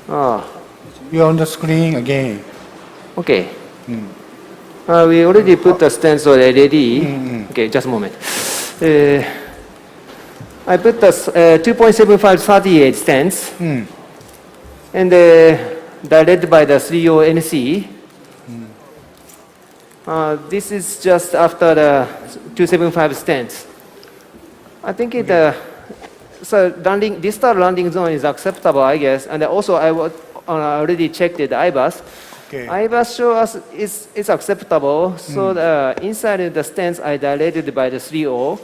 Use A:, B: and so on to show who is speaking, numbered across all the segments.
A: You're on the screen again.
B: Okay. We already put the stents already. Okay, just a moment. I put the 2.75 38 stents, and dilated by the 3O NC. This is just after the 275 stents. I think it, so distal landing zone is acceptable, I guess. And also I already checked the IVUS.
A: Okay.
B: IVUS shows us it's acceptable. So the inside of the stents I dilated by the 3O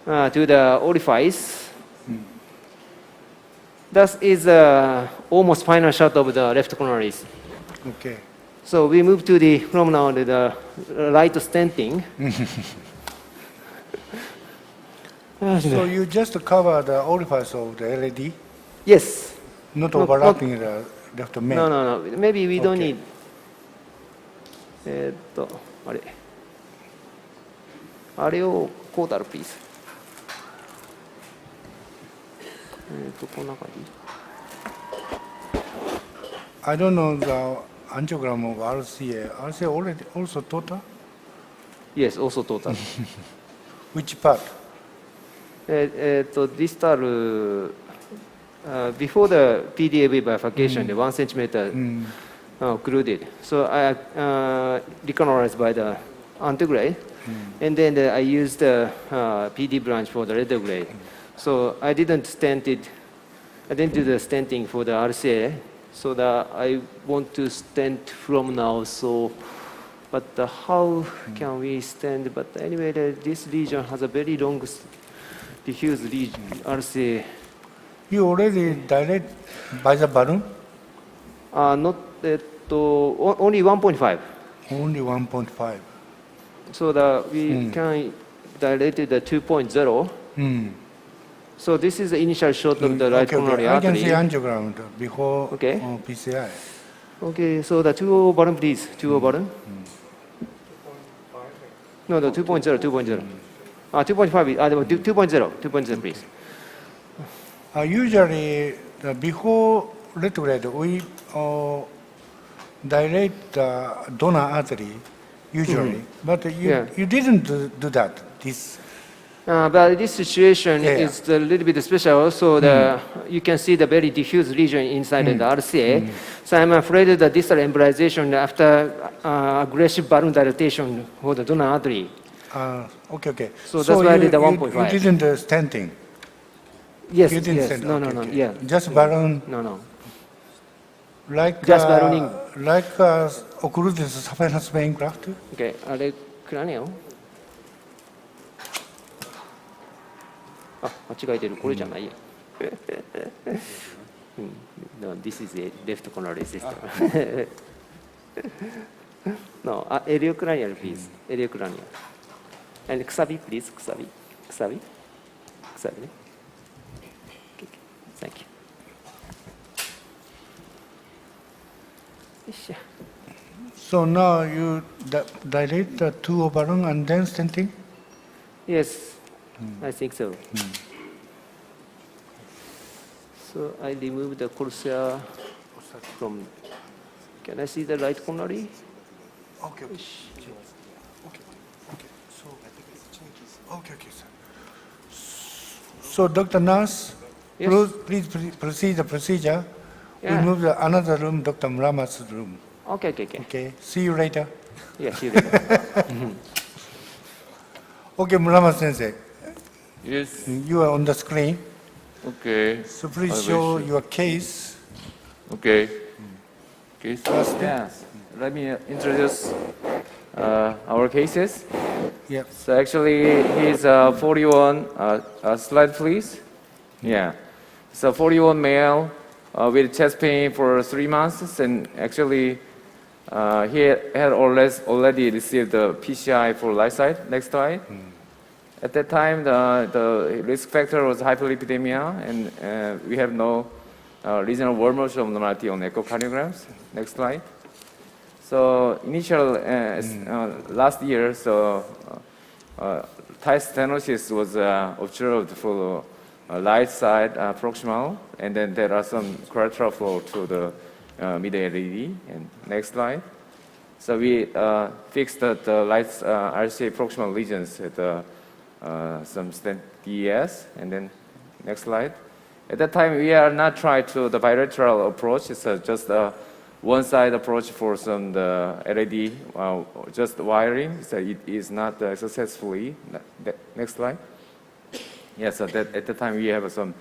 B: to the orifice. That is almost final shot of the left coronaries.
A: Okay.
B: So we move to the from now to the right stenting.
A: So you just cover the orifice of the LED,
B: Yes.
A: not overlapping the left main.
B: No. Maybe we don't
A: Okay.
B: need. あれ。あれをこうだろ、please。こんな感じ。
A: I don't know the angiogram of RCA. RCA already also total?
B: Yes, also total.
A: Which part?
B: Distal, before the PDAV bifurcation, the 1 centimeter occluded. So I recanalized by the Antegrade, and then I used the PD branch for the Retrograde. So I didn't stent it. I didn't do the stenting for the RCA. So that I want to stent from now. So, but how can we stent? But anyway, this region has a very long, diffuse region, RCA.
A: You already dilate by the balloon?
B: Not only 1.5.
A: Only 1.5.
B: So that we can dilate the 2.0. So this is the initial shot of the right coronary
A: I can
B: artery.
A: see angiogram before
B: Okay.
A: PCI.
B: Okay, so the 2.0 button, please. 2.0 button. No, 2.0, 2.0. 2.5, 2.0, please.
A: Usually, before retrograde, we dilate the donor artery, usually. But you didn't do that.
B: But this situation is a little bit special. Also, you can see the very diffuse region inside the RCA. So I'm afraid that the distal embolization after aggressive balloon dilatation for the donor artery.
A: Okay.
B: So that's why I did the 1.5.
A: You didn't stenting?
B: Yes,
A: you didn't
B: yes.
A: stent.
B: No, yeah.
A: Just balloon?
B: No.
A: Like
B: just ballooning.
A: Like occluded saphenous vein graft?
B: Okay, cranial. 間違えてる、これじゃないや。No, this is a left coronary system. No, iliocranial, please. Iliocranial. And くさび, please. くさび. Okay, thank you.
A: So now you dilate the two balloon and then stenting?
B: Yes, I think so. So I remove the corsair from. Can I see the right coronary?
A: Okay. So I think it's changes. Okay, sir. So Dr. Nurse,
B: Yes.
A: please proceed the procedure.
B: Yeah.
A: We'll move to another room, Dr. Muramatsu's room.
B: Okay.
A: Okay. See you later.
B: Yeah, see you later.
A: Okay, Muramatsu sensei.
C: Yes.
A: You are on the screen.
C: Okay.
A: So please show your case.
C: Okay. Okay. So yes, let me introduce our cases.
A: Yep.
C: So actually, he's 41. Slide, please. Yeah. So 41 male with chest pain for 3 months, and actually, he had already received the PCI for right side. Next slide. At that time, the risk factor was hyperlipidemia, and we have no regional wall motion abnormality on echocardiograms. Next slide. So initial last year, so tight stenosis was observed for right side proximal, and then there are some collateral flow to the mid LED. And next slide. So we fixed the right RCA proximal lesions at some stent DES, and then next slide. At that time, we are not trying to the bilateral approach. It's just a one-side approach for some the LED, just wiring. So it is not successfully. Next slide. Yes, so that at the time we have some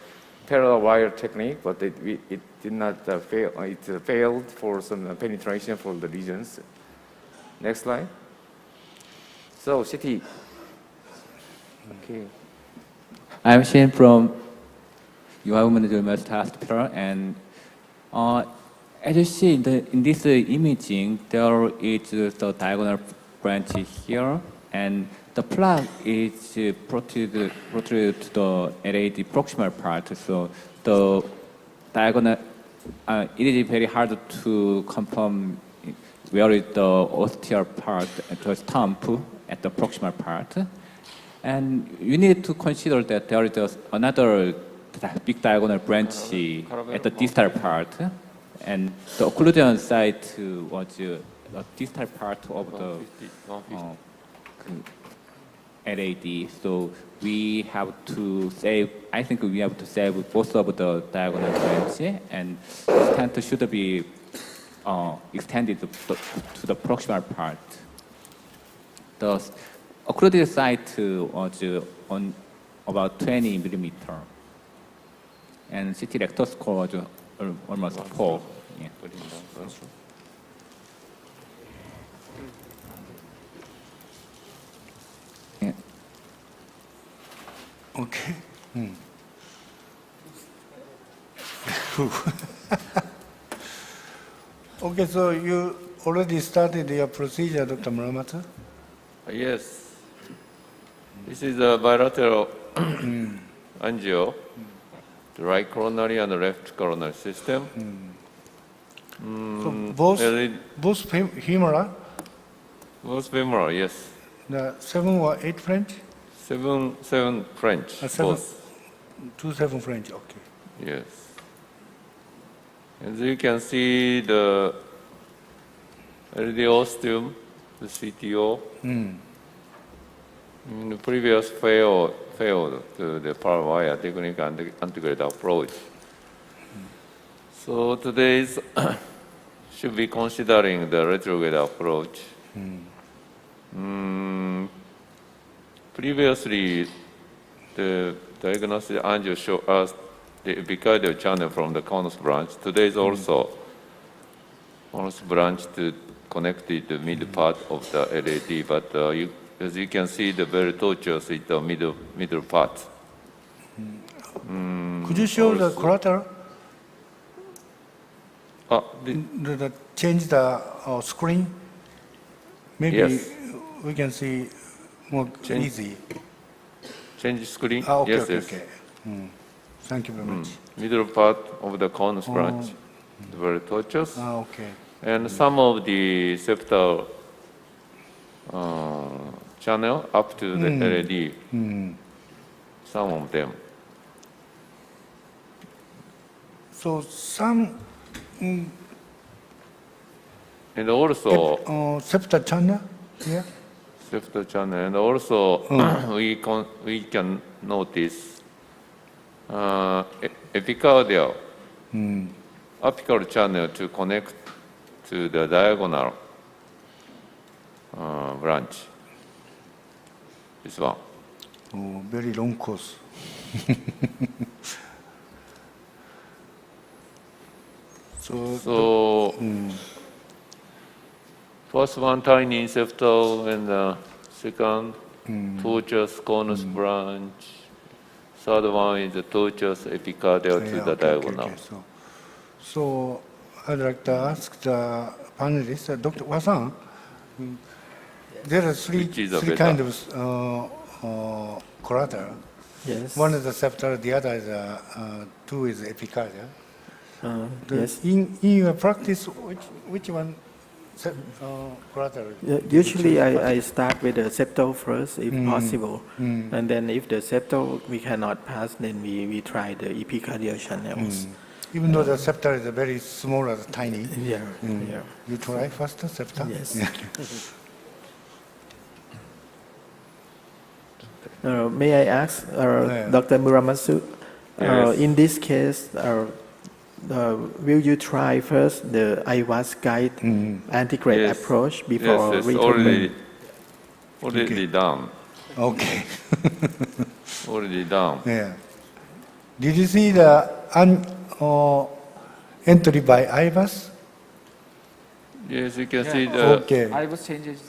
C: parallel wire technique, but it did not fail. It failed for some penetration for the lesions. Next slide. So CT. Okay.
D: I'm Shin from Women's Hospital, and as you see in this imaging, there is the diagonal branch here, and the plug is protruded to the LAD proximal part. So the diagonal, it is very hard to confirm where is the ostial part at the stump at the proximal part. And you need to consider that there is another big diagonal branch at the distal part. And the occlusion site was the distal part of the LAD. So we have to save, I think we have to save both of the diagonal branch, and the stent should be extended to the proximal part. The occluded site was on about 20 millimeter, and CT rectal score was almost 4. Yeah. Yeah.
A: Okay. Okay, so you already started your procedure, Dr. Muramatsu?
E: Yes. This is a bilateral angio, the right coronary and the left coronary system.
A: So both femoral,
E: Both femoral, yes.
A: the 7 or 8 French?
E: 7 French,
A: 7,
E: both.
A: 2 7 French, okay.
E: Yes. As you can see, the LD ostium, the CTO, in the previous failed to the power wire technique and the antegrade approach. So today's should be considering the retrograde approach. Previously, the diagnostic angio showed us the epicardial channel from the conus branch. Today is also conus branch to connect the middle part of the LAD, but as you can see, the very tortuous is the middle part.
A: Could you show the
E: also-
A: collateral? Change the screen? Maybe
E: Yes.
A: we can see more
E: Change-
A: easy.
E: Change screen?
A: Okay,
E: Yes,
A: okay,
E: yes.
A: okay. Thank you very much.
E: Middle part of the conus branch, very tortuous.
A: Okay.
E: And some of the septal channel up to the LAD, some of them.
A: So some
E: And also,
A: septal channel here?
E: septal channel, and also we can notice epicardial apical channel to connect to the diagonal branch. This one.
A: Oh, very long course.
E: So first one tiny septal, and the second tortuous conus branch. Third one is the tortuous epicardial to the diagonal.
A: So I'd like to ask the panelists, Dr. Wasan, there are three
E: Which is the
A: three
E: better?
A: kind of collateral.
F: Yes.
A: One is the septal, the other is two is epicardial.
F: Yes.
A: In your practice, which one collateral.
F: Usually, I start with the septal first, if possible. And then if the septal we cannot pass, then we try the epicardial channels.
A: Even though the septal is very small and tiny.
F: Yeah, yeah.
A: You try first the septal?
F: Yes. May I ask, Dr. Muramatsu,
E: Yes.
F: in this case, will you try first the IVUS-guided antegrade
E: Yes.
F: approach before
E: Yes, it's
F: retrograde?
E: already done.
A: Okay.
E: Already done.
A: Yeah. Did you see the entry by IVUS?
E: Yes, you can see the.
A: Okay.
C: IVUS changes.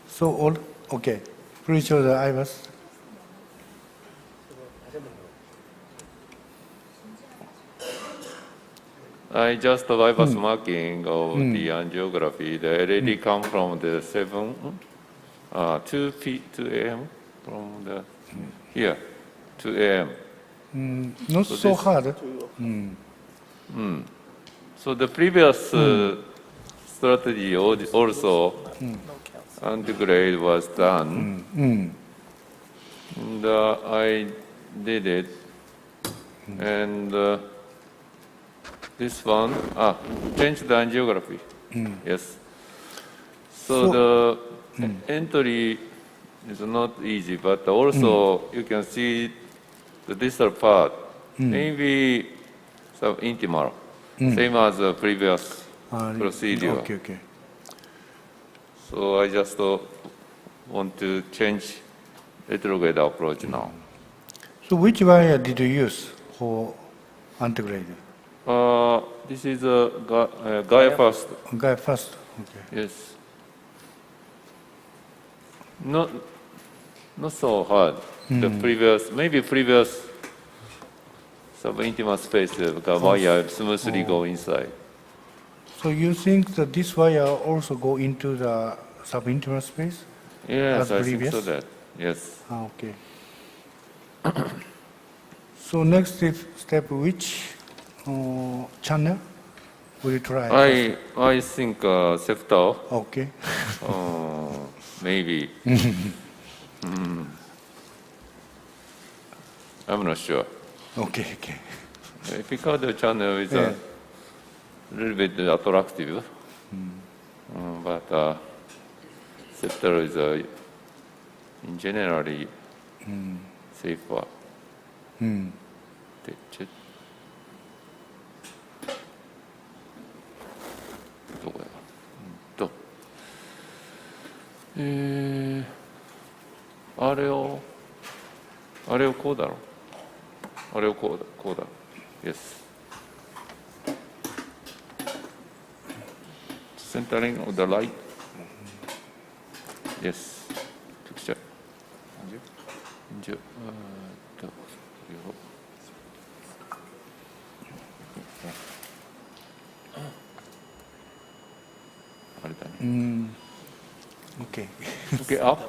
A: So, okay. Please show the IVUS.
E: I just bypass marking of the angiography. The LED come from the 2 a.m. from the here, 2 a.m.
A: Not
E: So
A: so
E: this-
A: hard.
E: So the previous strategy also Antegrade was done, and I did it, and this one changed the angiography. Yes. So the entry is not easy, but also you can see the distal part, maybe subintimal, same as the previous procedure.
A: Okay, okay.
E: So I just want to change retrograde approach now.
A: So which wire did you use for antegrade?
E: This is a Gaia first.
A: Guy first. Okay.
E: Yes. Not so hard. The previous subintimal space, the wire smoothly go inside.
A: So you think that this wire also go into the subintimal space?
E: Yes,
A: As
E: I think so.
A: previous?
E: That yes.
A: Okay. So next step, which channel will you try?
E: I think septal.
A: Okay.
E: Maybe. I'm not sure.
A: Okay, okay.
E: Because the channel is
A: Yeah.
E: a little bit attractive, but septal is in generally safer. でちょどこやあれをこうだろあれをこうだ Yes. Centering of the light. Yes. Picture.
A: Okay.
E: Okay, up.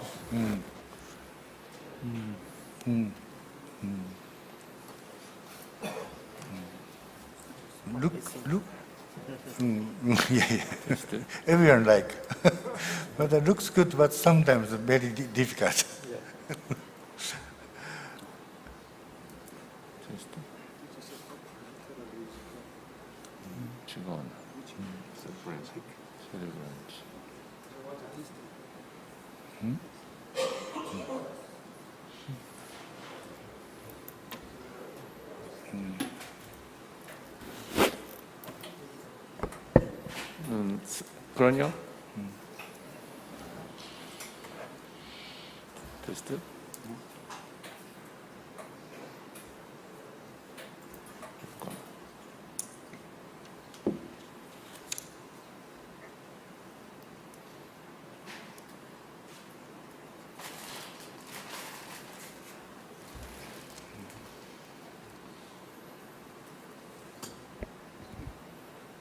A: Look. Yeah. Everyone like. But it looks good, but sometimes very difficult.
E: Cranial? Test it.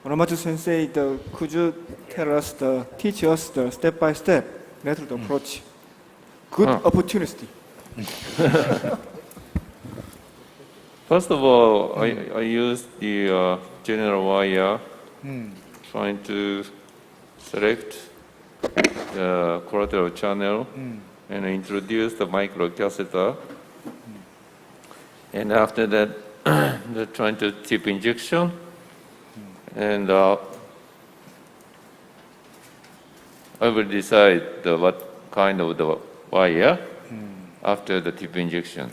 G: Muramatsu Sensei, could you teach us the step-by-step method approach? Good opportunity.
E: First of all, I used the general wire, trying to select the collateral channel and introduce the microcatheter. And after that, the trying to tip injection. And I will decide what kind of the wire after the tip injection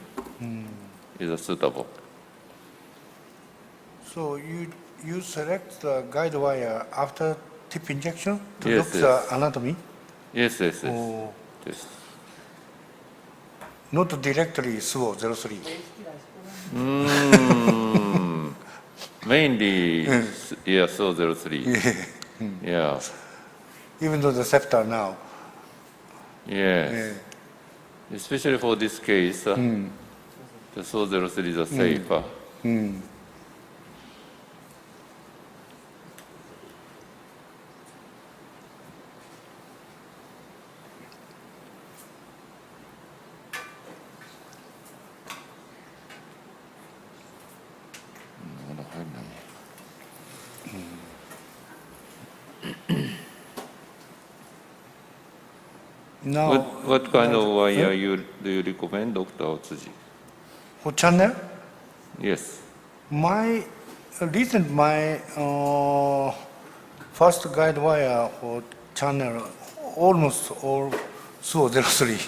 E: is suitable.
A: So you select the guide wire after tip injection to
E: Yes,
A: look
E: yes.
A: the anatomy?
E: Yes, yes, yes.
A: Oh,
E: Yes.
A: not directly through 03.
E: Mainly, yeah, so 03. Yeah.
A: Even though the septal now.
E: Yes.
A: Yeah.
E: Especially for this case, the so 03 is safer.
A: Now,
E: What kind of wire do you recommend, Dr. Otsuji?
A: for channel,
E: Yes.
A: my first guide wire for channel almost all through 03.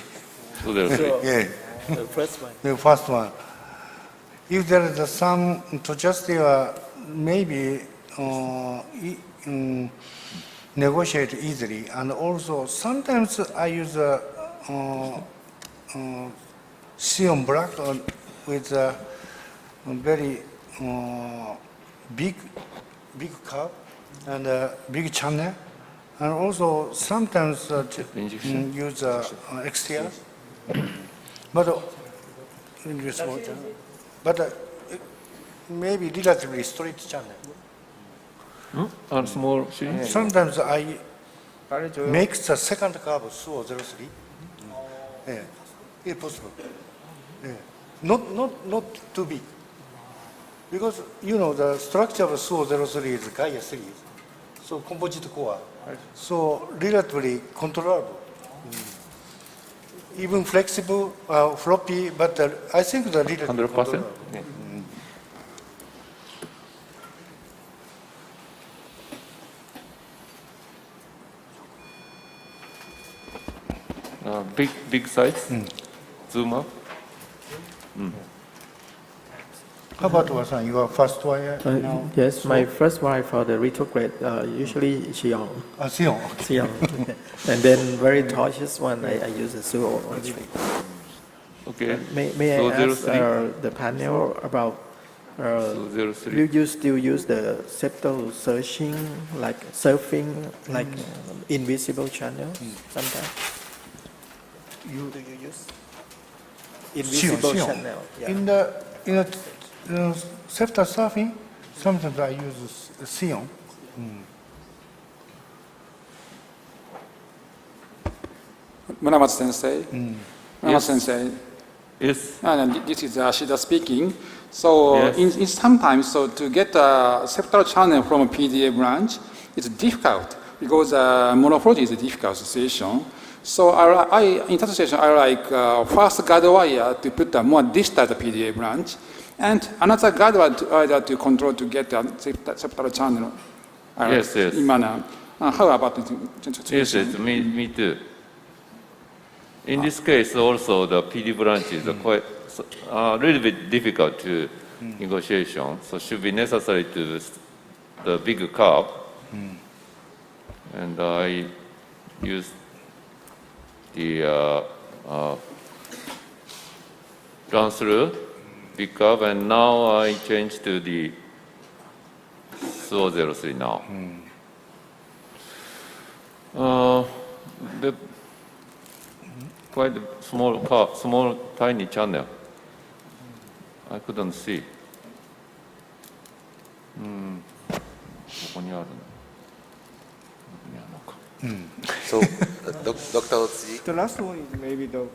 E: So 03.
A: Yeah,
F: The first one.
A: the first one. If there is some Toshiya, maybe negotiate easily, and also sometimes I use Shin black with a very big curve and a big channel, and also sometimes
E: Injection.
A: use XTR, but in this water, but maybe relatively straight channel.
E: And small Shin?
A: Sometimes I
B: 말해줘요.
A: make the second curve through 03. Yeah, it's possible. Yeah. Not too big. Because, you know, the structure of SUO 03 is Gaia series, so composite core. So relatively controllable. Even flexible, floppy, but I think the relatively
E: 100%?
A: controllable.
E: Yeah. Big size? Zoom up?
A: How about Wasan, your first wire now?
F: Yes, my first wire for the retrograde, usually Xiong.
A: Sion.
F: Xiong. And then very tortuous one, I use a Suo.
E: Okay.
F: May
E: So
F: I ask
E: 03?
F: the panel about,
E: So 03.
F: you still use the septal searching, like surfing, like invisible channel sometimes? Do you use invisible
A: Sion.
F: channel? Yeah.
A: In the septal surfing, sometimes I use Sion.
H: Muramatsu sensei. Muramatsu sensei.
E: Yes.
H: This is Ashida speaking. So
E: Yes.
H: in sometimes, so to get a septal channel from a PDA branch, it's difficult because morphology is a difficult situation. So in that situation, I like first guide wire to put a more distal PDA branch, and another guide wire to control to get a septal channel.
E: Yes, yes.
H: In manner. How about the
E: Yes,
H: situation?
E: yes, me too. In this case, also the PD branch is quite a little bit difficult to negotiation, so should be necessary to the big curve, and I use the run through big curve, and now I change to the SO03 now. The quite small curve, small tiny channel. I couldn't see. ここにあるの。ここにあるのか。
I: So, Dr. Otsuji,
G: The last one is maybe the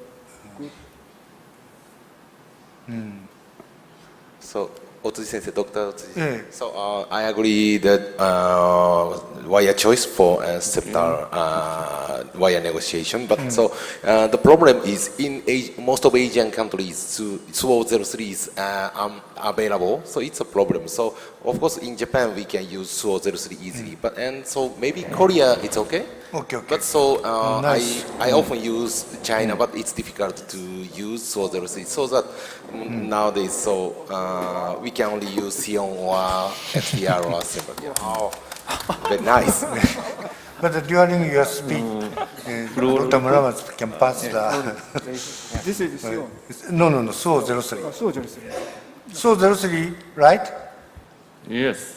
G: good.
I: so Otsuji Sensei, Dr. Otsuji.
A: Yeah.
I: So I agree that wire choice for septal wire negotiation, but so the problem is in most of Asian countries, SUO03 is available, so it's a problem. So of course in Japan we can use SUO03 easily, but and so maybe Korea it's okay.
A: Okay, okay.
I: But so
A: Nice.
I: I often use China, but it's difficult to use SUO03. So that nowadays, so we can only use Sion or XDR or similar. Oh, very nice.
A: But during your speech, Dr. Muramatsu can pass the...
G: This is Seoul.
A: No, SUO03.
G: So just
A: SUO03, right?
E: Yes.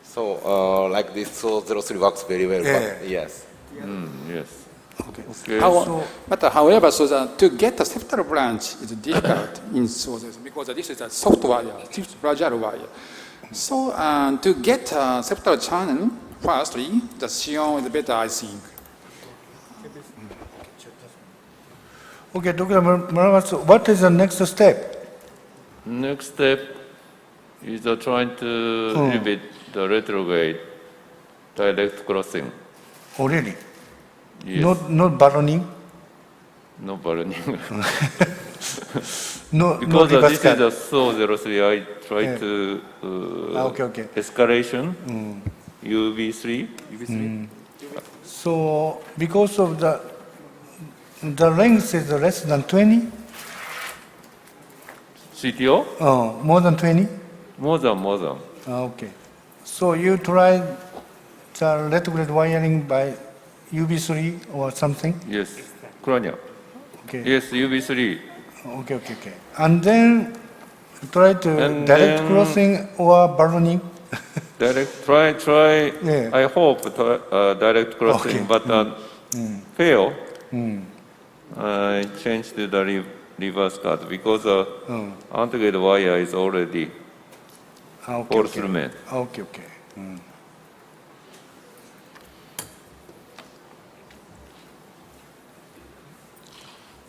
I: So like this, SUO03 works very well.
A: Yeah.
I: But yes.
E: Yes.
A: Okay.
H: But however, so that to get the septal branch is difficult in SUO03 because this is a soft wire, fragile wire. So to get a septal channel, firstly, the Sion is better, I think.
A: Okay, Dr. Muramatsu, what is the next step?
E: Next step is trying to limit the retrograde direct crossing.
A: Oh, really?
E: Yes.
A: Not ballooning?
E: No burning.
A: No,
E: Because
A: no
E: this is a SUO03, I try to
A: okay.
E: escalation UV3.
A: So, because of the length is less than 20?
E: CTO?
A: Oh, more than 20?
E: More than.
A: Okay. So you tried the retrograde wiring by UV3 or something?
E: Yes. Cranial.
A: Okay.
E: Yes, UV3.
A: Okay. And then try to
E: And
A: direct
E: then-
A: crossing or ballooning?
E: Direct, try.
A: Yeah.
E: I hope direct crossing,
A: Okay.
E: but fail. I changed the reverse cut because Antegrade wire is already
A: Okay.
E: all through man.
A: Okay.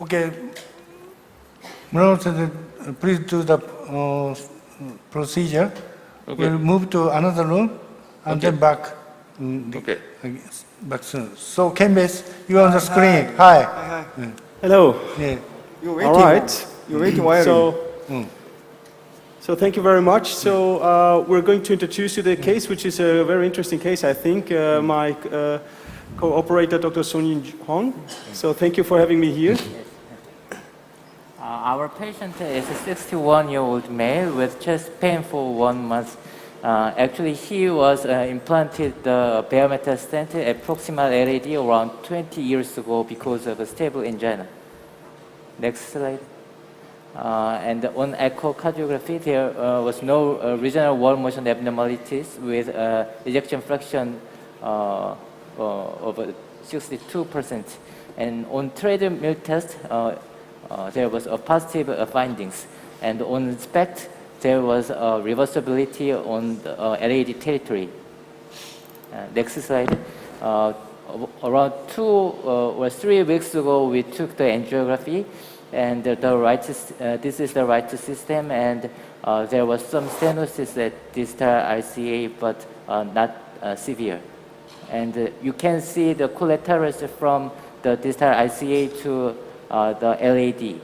A: Okay. Muramatsu, please do the procedure.
E: Okay.
A: We'll move to another room and then back.
E: Okay.
A: Back soon. So, Kambis, you on the screen. Hi.
J: Hello.
A: Yeah.
G: you're waiting.
J: All right.
G: You're waiting wiring.
J: So thank you very much. So we're going to introduce you the case, which is a very interesting case, I think. My co-operator, Dr. Sung-Jin Hong. So thank you for having me here.
K: Our patient is a 61-year-old male with chest pain for 1 month. Actually, he was implanted the bare metal stent at proximal LAD around 20 years ago because of a stable angina. Next slide. And on echocardiography, there was no regional wall motion abnormalities with ejection fraction of 62%. And on treadmill test, there was a positive findings. And on SPECT, there was a reversibility on the LAD territory. Next slide. Around 2 or 3 weeks ago, we took the angiography, and this is the right system, and there was some stenosis at distal ICA, but not severe. And you can see the collaterals from the distal ICA to the LAD.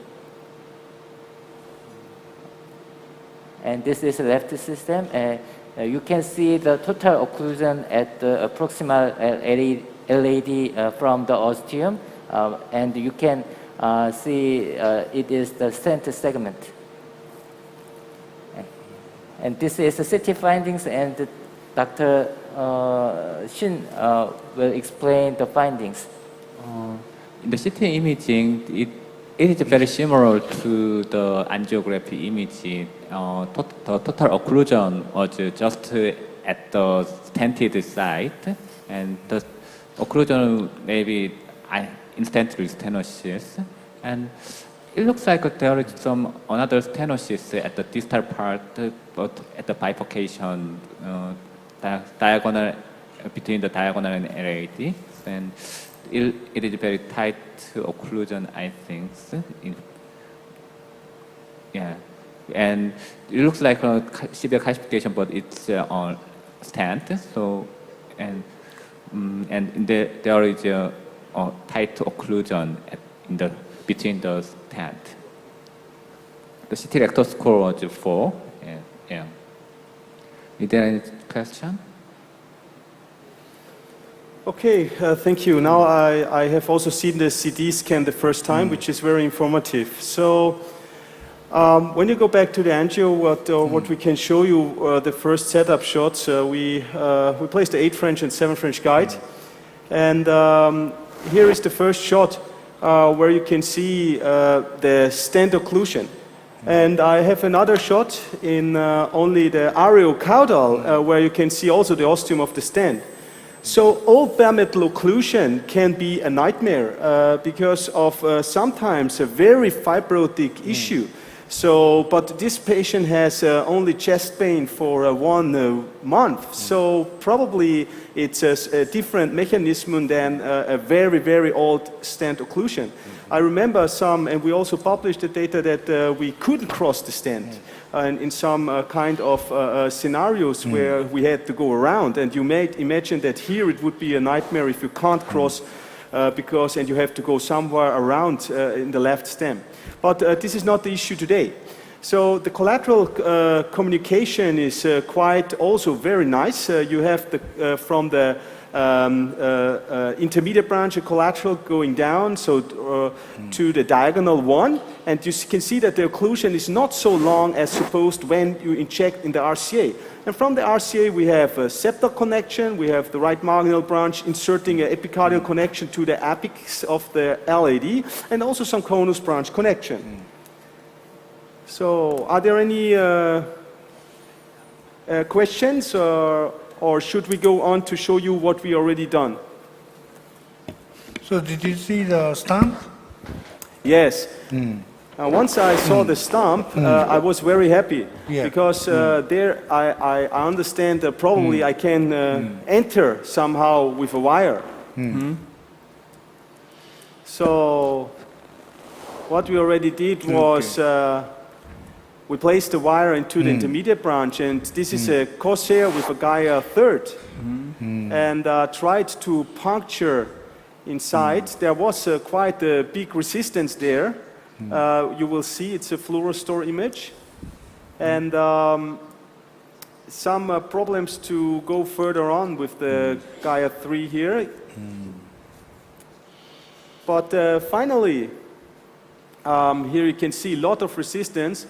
K: And this is the left system. You can see the total occlusion at the proximal LAD from the ostium, and you can see it is the stent segment. And this is the CT findings, and Dr. Shin will explain the findings.
D: In the CT imaging, it is very similar to the angiography imaging. The total occlusion was just at the stented site, and the occlusion may be instantly stenosis. And it looks like there is some another stenosis at the distal part, but at the bifurcation diagonal between the diagonal and LAD. And it is very tight occlusion, I think. Yeah, and it looks like a severe calcification, but it's on stent. So, and there is a tight occlusion between the stent. The CT rectal score was 4. Yeah. Is there any question?
J: Okay, thank you. Now I have also seen the CT scan the first time, which is very informative. So when you go back to the angio, what we can show you, the first setup shots, we placed the 8 French and 7 French guide. And here is the first shot where you can see the stent occlusion. And I have another shot in only the areocaudal where you can see also the ostium of the stent. So all bare metal occlusion can be a nightmare because of sometimes a very fibrotic issue. So, but this patient has only chest pain for 1 month. So probably it's a different mechanism than a very, very old stent occlusion. I remember some, and we also published the data that we couldn't cross the stent in some kind of scenarios where we had to go around. And you may imagine that here it would be a nightmare if you can't cross and you have to go somewhere around in the left stem. But this is not the issue today. So the collateral communication is quite also very nice. You have the, from the intermediate branch of collateral going down to the diagonal one, and you can see that the occlusion is not so long as supposed when you inject in the RCA. And from the RCA we have a septal connection, we have the right marginal branch inserting an epicardial connection to the apex of the LAD, and also some conus branch connection. So are there any questions, or should we go on to show you what we already done?
A: So did you see the stump?
J: Yes. Once I saw the stump, I was very happy because there I understand that probably I can enter somehow with a wire. So what we already did was we placed the wire into the intermediate branch, and this is a corsair with a Gaia third, and tried to puncture inside. There was quite a big resistance there. You will see it's a fluorostor image, and some problems to go further on with the Gaia 3 here. But finally, here you can see a lot of resistance,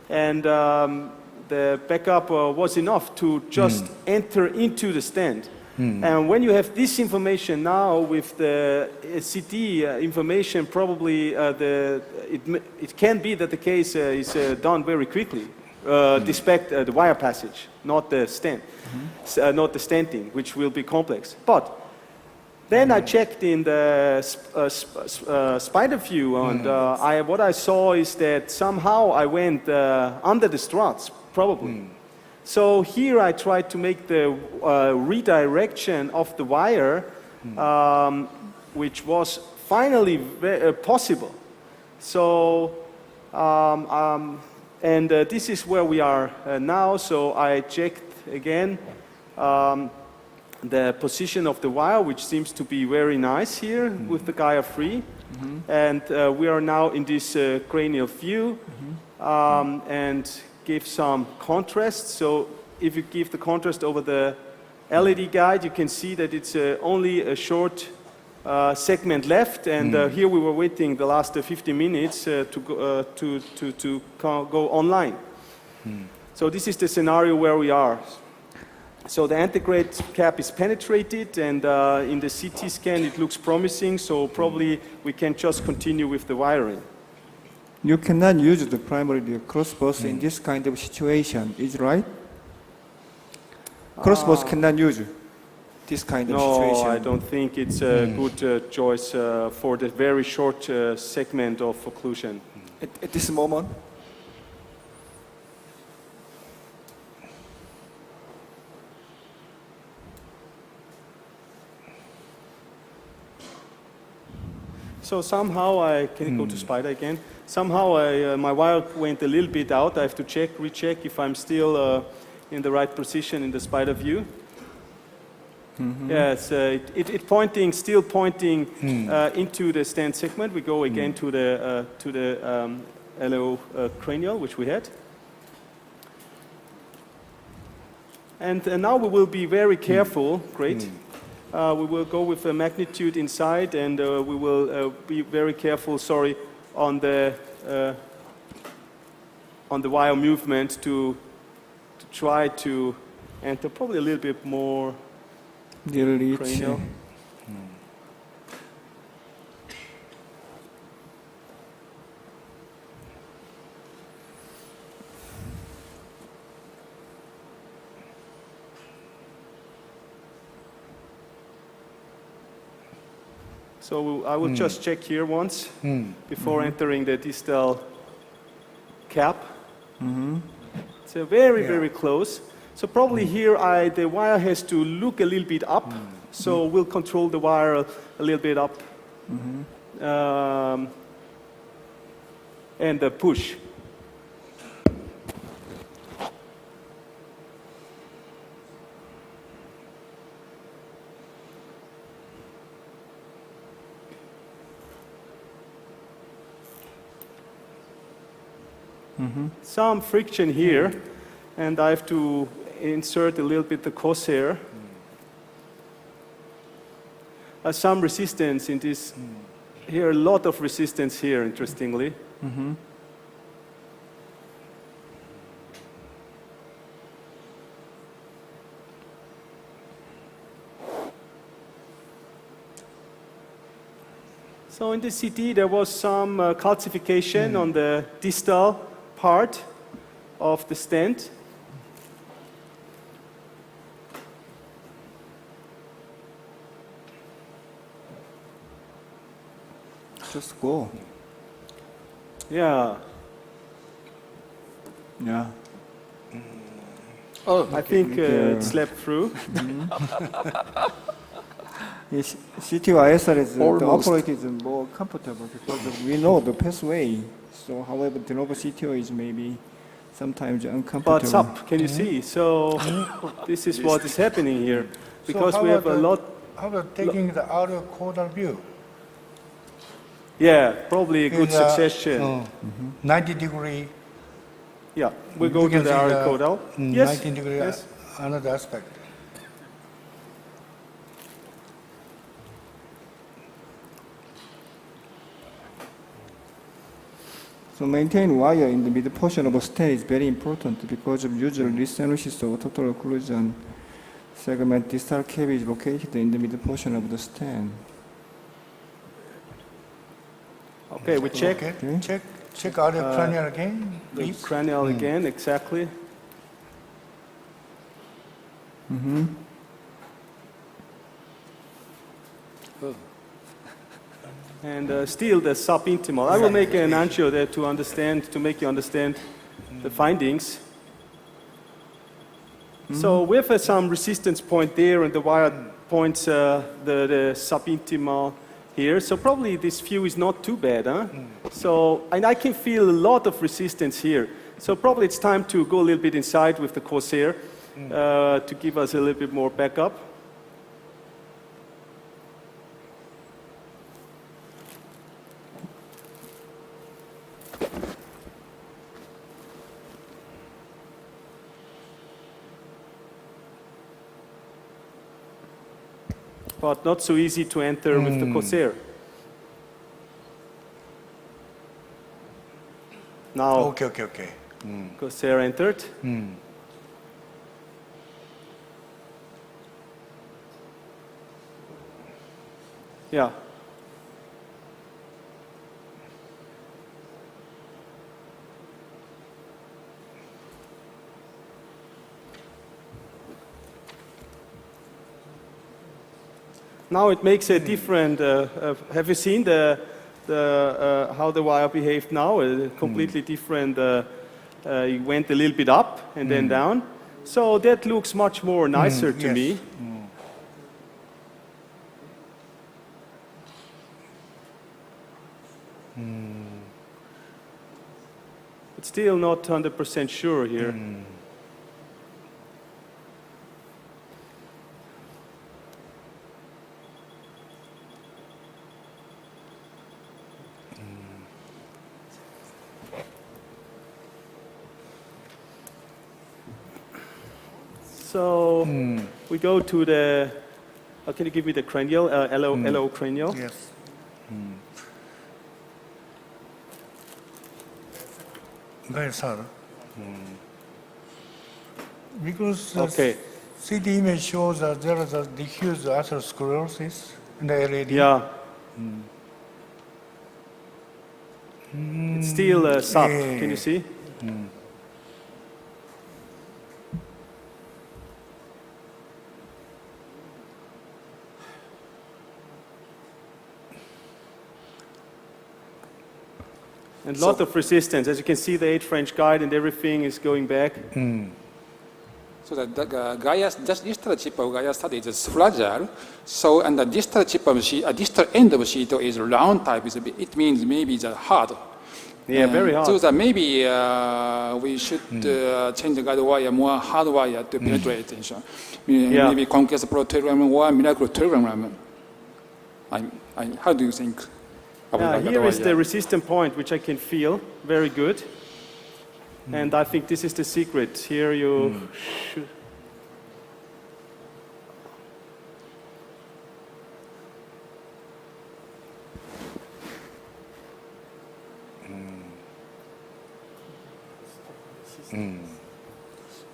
J: and the backup was enough to just enter into the stent. And when you have this information now with the CT information, probably it can be that the case is done very quickly, despite the wire passage, not the stent, not the stenting, which will be complex. But then I checked in the spider view, and what I saw is that somehow I went under the struts, probably. So here I tried to make the redirection of the wire, which was finally possible. So, and this is where we are now. So I checked again the position of the wire, which seems to be very nice here with the Gaia 3. And we are now in this cranial view, and give some contrast. So if you give the contrast over the LED guide, you can see that it's only a short segment left, and here we were waiting the last 50 minutes to go online. So this is the scenario where we are. So the antegrade cap is penetrated, and in the CT scan it looks promising, so probably we can just continue with the wiring.
G: You cannot use the primary crossbus in this kind of situation, is right? Crossbus cannot use this kind of situation.
J: No, I don't think it's a good choice for the very short segment of occlusion.
G: At this moment?
J: So somehow can you go to spider again? Somehow my wire went a little bit out. I have to recheck if I'm still in the right position in the spider view. Yes, still pointing into the stent segment. We go again to the LO cranial, which we had. And now we will be very careful. Great. We will go with a magnitude inside, and we will be very careful. Sorry, on the wire movement to try to enter probably a little bit more cranial. So I will just check here once before entering the distal cap. It's very close. So probably here the wire has to look a little bit up. So we'll control the wire a little bit up. And push. Some friction here, and I have to insert a little bit the crosshair. Some resistance in this. Here, a lot of resistance here, interestingly. So in the CT, there was some calcification on the distal part of the stent.
G: Just go.
J: Yeah.
G: Yeah.
J: Oh, I think it slept through.
G: Yes, CTO ISR is the operate is more comfortable because we know the pathway. So, however, de novo CTO is maybe sometimes uncomfortable.
J: But up, can you see? So this is what is happening here, because we have a lot.
A: How about taking the outer caudal view?
J: Yeah, probably a good suggestion.
A: 90-degree.
J: Yeah, we go to the outer caudal. Yes.
A: 90-degree.
J: Yes.
A: Another aspect.
G: So maintain wire in the middle portion of a stent is very important because of usual restenosis of total occlusion segment distal cavity is located in the middle portion of the stent.
J: Okay, we check.
A: Okay. Check out the cranial again, please.
J: The cranial again, exactly. And still the subintimal. I will make an angio there to make you understand the findings. So we have some resistance point there, and the wire points the subintimal here. So probably this view is not too bad, huh? So, and I can feel a lot of resistance here. So probably it's time to go a little bit inside with the corsair to give us a little bit more backup. But not so easy to enter with the corsair. Now,
A: Okay.
J: corsair entered. Yeah. Now it makes a different. Have you seen how the wire behaved now? A completely different. It went a little bit up and then down. So that looks much more nicer to me. still not 100% sure here. So we go to the, can you give me the cranial, LO cranial?
A: Yes. Very thorough. Because the CT image shows that there is a diffuse atherosclerosis in the LAD.
J: Yeah. It's still sub, can you see? And a lot of resistance. As you can see, the 8 French guide and everything is going back.
H: So the Gaia's distal chip of Gaia study is fragile. So and the distal chip of distal end of CTO is round type. It means maybe it's hard.
J: Yeah, very hard.
H: So that maybe we should change the guide wire more hard wire to penetrate tension. Maybe Conquest Pro telegram or Miracle telegram. How do you think?
J: Here is the resistant point, which I can feel very good. And I think this is the secret. Here you should.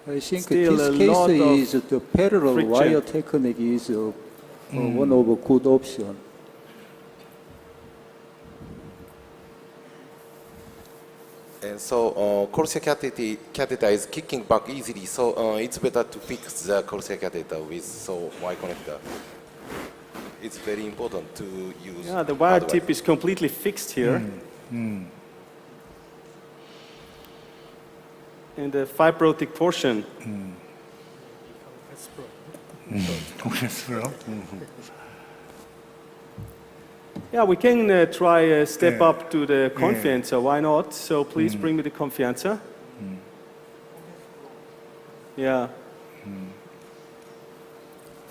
L: I think
J: Still
L: this
J: a
L: case
J: lot
L: is
J: of
L: the parallel
J: friction.
L: wire technique is one of a good option.
I: And so coronary catheter is kicking back easily, so it's better to fix the coronary catheter with Y connector. It's very important to use.
J: Yeah, the wire tip is completely fixed here. And the fibrotic portion. Yeah, we can try step up to the confianza, why not? So please bring me the confianza. Yeah.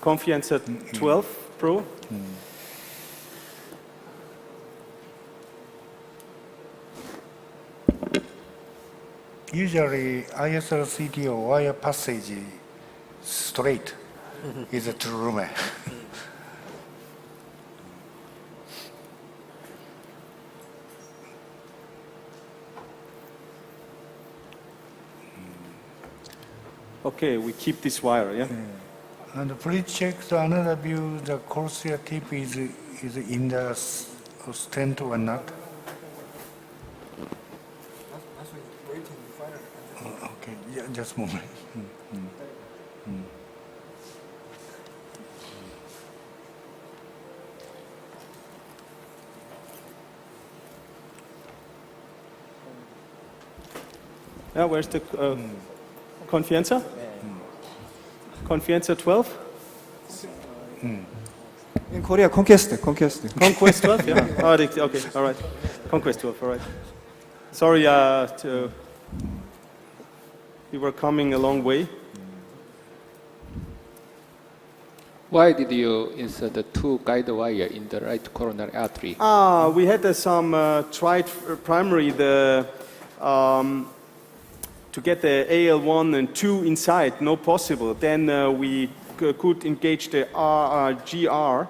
J: Confianza 12 Pro.
A: Usually ISL CTO wire passage straight is a true man.
J: Okay, we keep this wire, yeah?
A: And please check the another view, the coronary tip is in the stent or not. Okay, yeah, just a moment.
J: Yeah, where's the confianza? Confianza 12?
G: In Korea, Conquest.
J: Conquest 12, yeah? Oh, okay, all right. Conquest 12, all right. Sorry, we were coming a long way.
M: Why did you insert the 2 guide wire in the right coronary artery?
J: We had some tried primary to get the AL1 and 2 inside, no possible. Then we could engage the GR,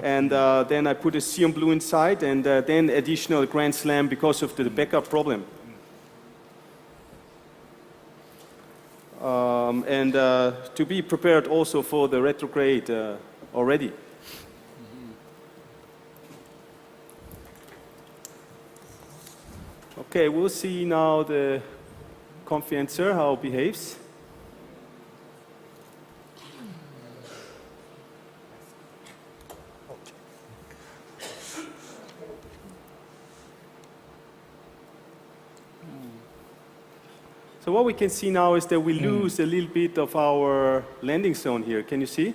J: and then I put a Sion blue inside, and then additional Grand Slam because of the backup problem. And to be prepared also for the retrograde already. Okay, we'll see now the confiancer, how it behaves. So what we can see now is that we lose a little bit of our landing zone here. Can you see?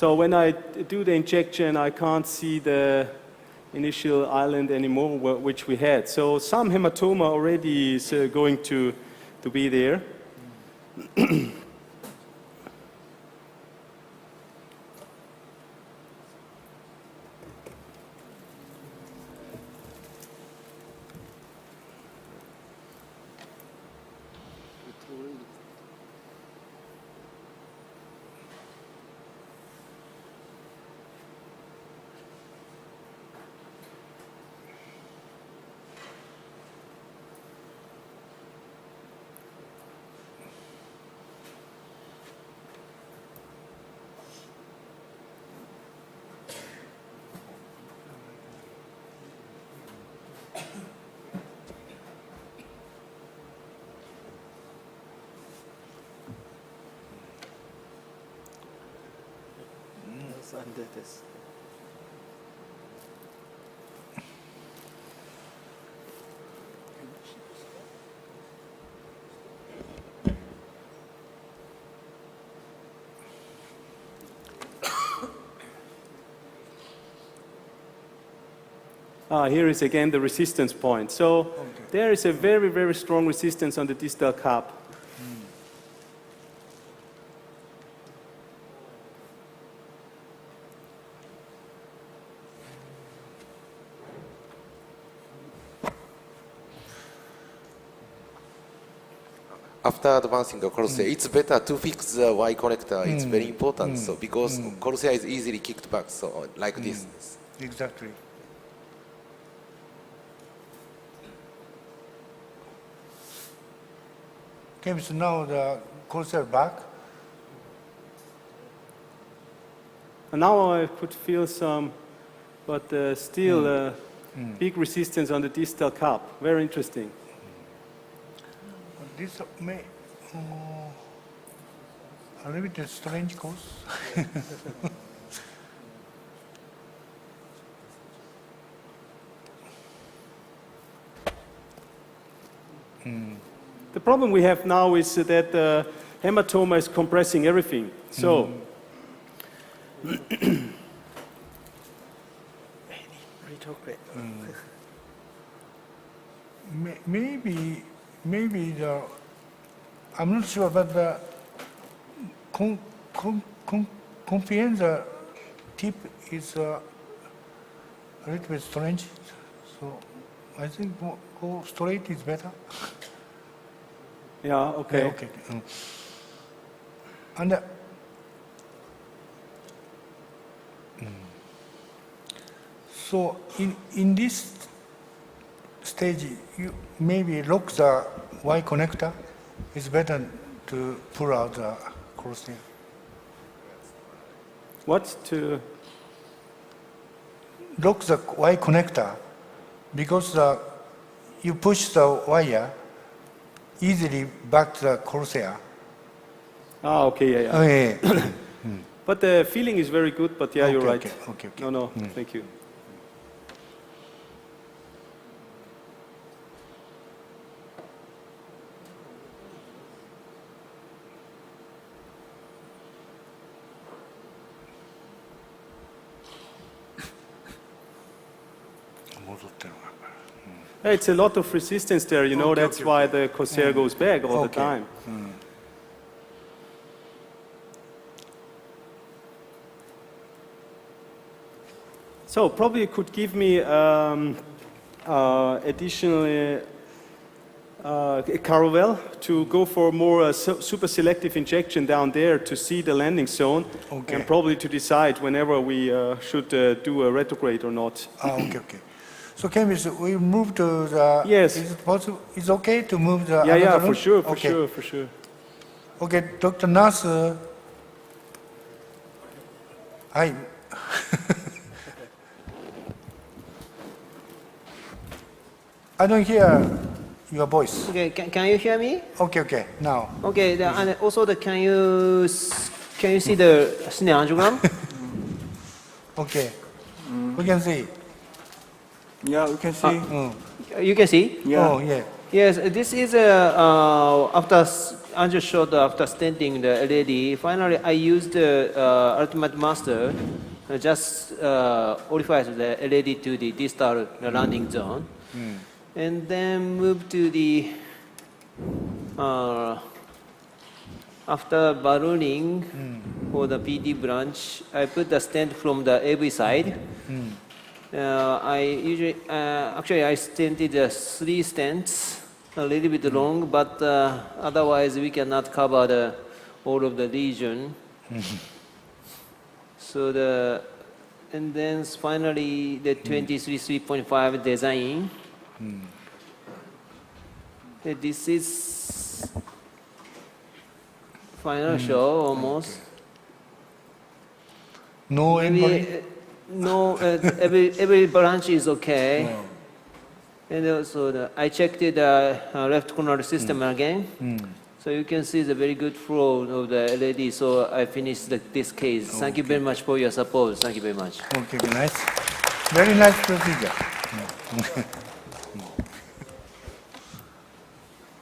J: So when I do the injection, I can't see the initial island anymore, which we had. So some hematoma already is going to be there.
F: Under this.
J: Here is again the resistance point. So there is a very, very strong resistance on the distal cup.
I: After advancing the corsair, it's better to fix the Y connector. It's very important. So because corsair is easily kicked back, so like this.
A: Exactly. Okay, so now the corsair back.
J: And now I could feel some, but still big resistance on the distal cup. Very interesting.
A: This may a little bit strange course.
J: The problem we have now is that the hematoma is compressing everything. So
F: Retrograde.
A: Maybe the, I'm not sure, but the confianza tip is a little bit strange. So I think go straight is better.
J: yeah, okay.
A: Yeah, okay. And so in this stage, you maybe lock the Y connector. It's better to pull out the corsair.
J: What to?
A: Lock the Y connector because you push the wire easily back to the corsair.
J: Ah, okay, yeah, yeah.
A: Oh, yeah.
J: But the feeling is very good. But yeah, you're right.
A: Okay.
J: No, thank you. It's a lot of resistance there, you know, that's why the corsair goes back all the time. So probably you could give me additionally a carovel to go for more super selective injection down there to see the landing zone and probably to decide whenever we should do a retrograde or not.
A: Okay. So Kambis, we move to the...
J: Yes.
A: Is it possible? It's okay to move the...
J: Yeah,
A: room?
J: for sure.
A: Okay, Dr. Nas. I don't hear your voice.
B: Okay, can you hear me?
A: Okay, now.
B: Okay, and also can you see the stent angiogram?
A: Okay, we can see.
G: Yeah, we can see.
B: You can see?
G: Yeah.
A: Oh, yeah.
B: Yes, this is after Andrew showed after stenting the LED, finally I used the Ultimate Master, just modifies the LED to the distal landing zone, and then move to the, after ballooning for the PD branch, I put the stent from the AV side. I usually, actually I stented 3 stents, a little bit long, but otherwise we cannot cover the, all of the lesion. So the, and then finally the 23.5 design. This is final show almost.
A: No emboli?
B: No, every branch is okay. And also I checked the left coronary system again. So you can see the very good flow of the LED. So I finished this case. Thank you very much for your support. Thank you very much.
A: Okay, nice. Very nice procedure.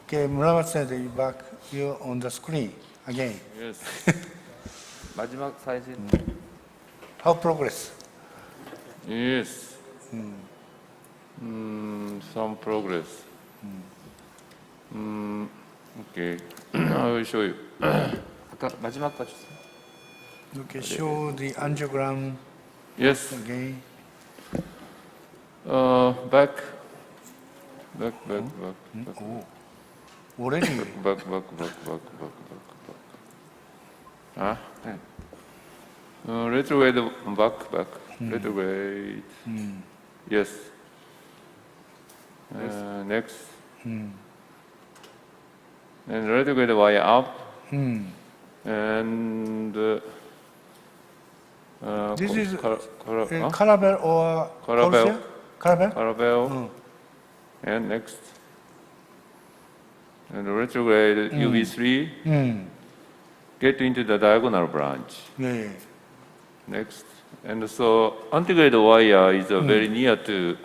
A: Okay, Muramatsu, you back, you on the screen again.
E: Yes. 마지막 사진.
A: How progress?
E: Yes. Some progress. Okay. I will show you. 아까 마지막 봐주세요.
A: Okay, show the angiogram.
E: Yes.
A: Again.
E: Back.
A: Oh. Already.
E: Back. Ah. Retrograde back. Retrograde. Yes. Next. And retrograde wire up. And
A: This is
E: Caravelle
A: Caravelle or Toshiya? Caravelle?
E: Caravelle. And next. And retrograde UV3. Get into the diagonal branch.
A: Yeah.
E: Next. And so antegrade wire is very near to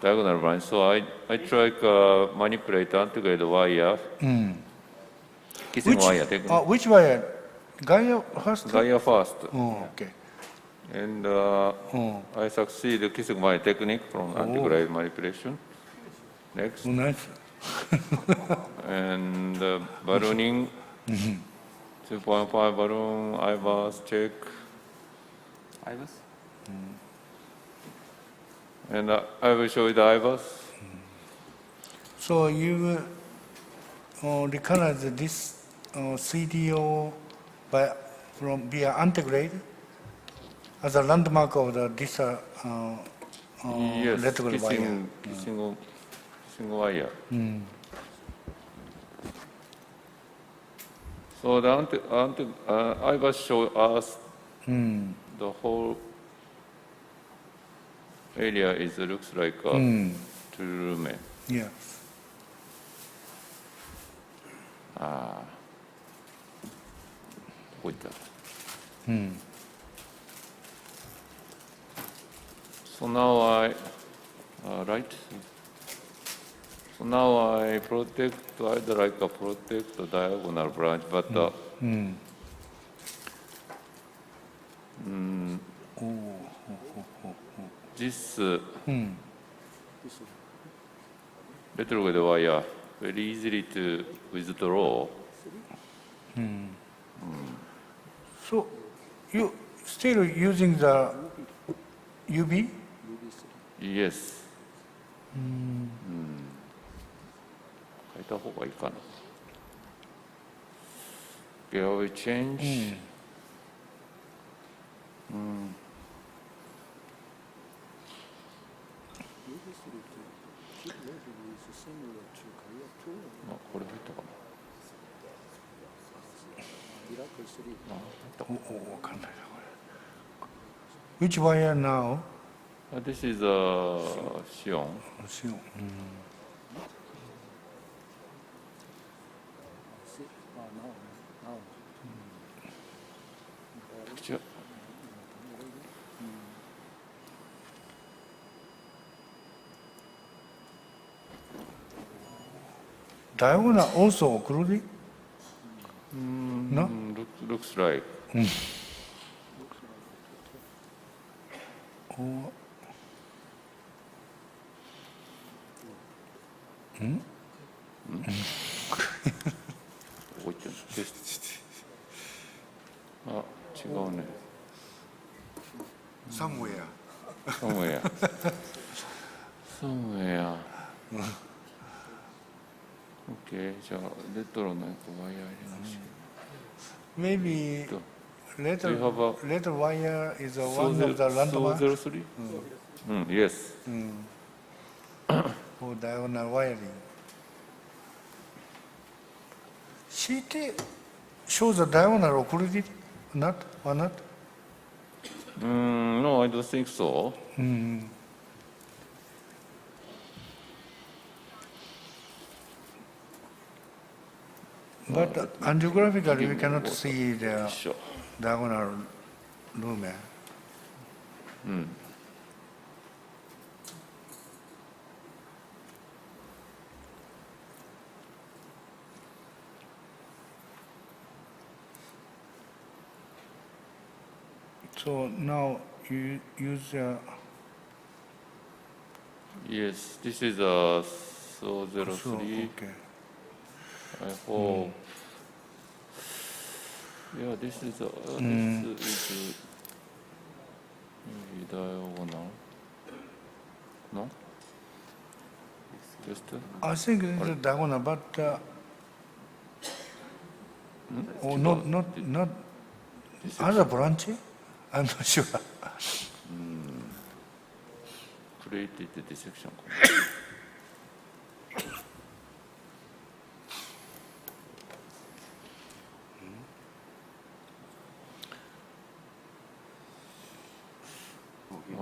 E: diagonal branch. So I try to manipulate antegrade wire. Kissing wire technique.
A: Which wire? Gaia first?
E: Gaia first.
A: Oh, okay.
E: And I succeed kissing wire technique from antegrade manipulation. Next.
A: Oh, nice.
E: And ballooning. 2.5 balloon, IVUS check. IVUS? And I will show you the IVUS.
A: So you recognize this CTO via Antegrade as a landmark of the Distal
E: Yes,
A: retrograde wire.
E: kissing wire. So the IVUS show us the whole area looks like a Chul-Min.
A: Yeah.
E: So now I So now I protect, I'd like to protect the diagonal branch, but this retrograde wire very easily to withdraw.
A: So you still using the UV?
E: Yes. 変えた方がいいかな。Okay, I will change. Mm. あ、これ入ったかな。
A: わかんないなこれ。Which wire now?
E: This is Shin.
A: Shin. diagonal also occluded? No?
E: Looks like.
A: Or,
E: 아,違うね.
A: somewhere.
E: Somewhere. Somewhere. 오케이, 자, 레터로 넣고 와이어 해야지.
A: Maybe
E: Do
A: letter,
E: you have a
A: letter wire is one of the landmark
E: 3? Yes.
A: for diagonal wiring. CT shows the diagonal occluded? Not or not?
E: No, I don't think so.
A: But angiographically, we cannot see the
E: Sure.
A: diagonal lumen. So now you use
E: Yes, this is a so 03.
A: okay.
E: I hope. Yeah, this is this is maybe diagonal. No? Just
A: I think it is a diagonal, but oh, not other branch. I'm not sure.
E: created the dissection.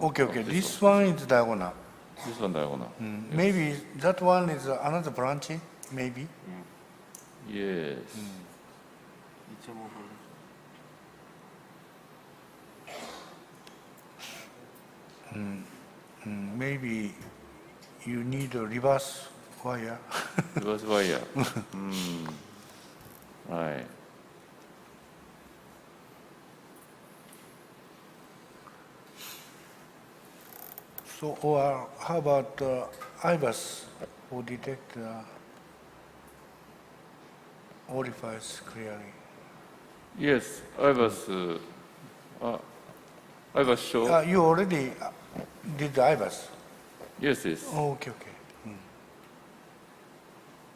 A: Okay. This one is diagonal.
E: This one diagonal.
A: Maybe that one is another branch. Maybe.
E: Yes.
A: Maybe you need a reverse wire.
E: Reverse wire. Right.
A: So, or how about IVUS who detect orifice clearly?
E: Yes, I was sure.
A: You already did the IVUS?
E: Yes, yes.
A: Oh, okay.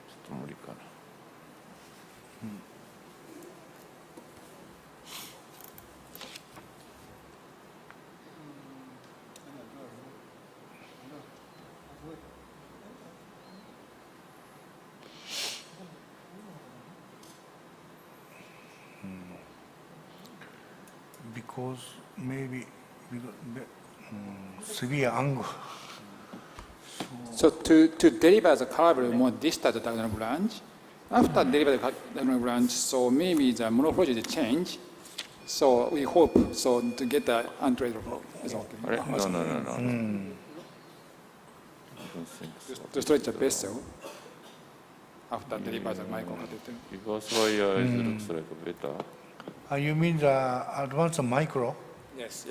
E: ちょっと無理かな。
A: Because maybe severe angle.
H: So to deliver the collateral more distal diagonal branch, after deliver the diagonal branch, so maybe the morphology will change. So we hope to get the antegrade result.
E: No. I don't think so.
H: To stretch the vessel after deliver the microcatheter.
E: Because wire looks like better.
A: You mean the advanced micro?
H: Yes.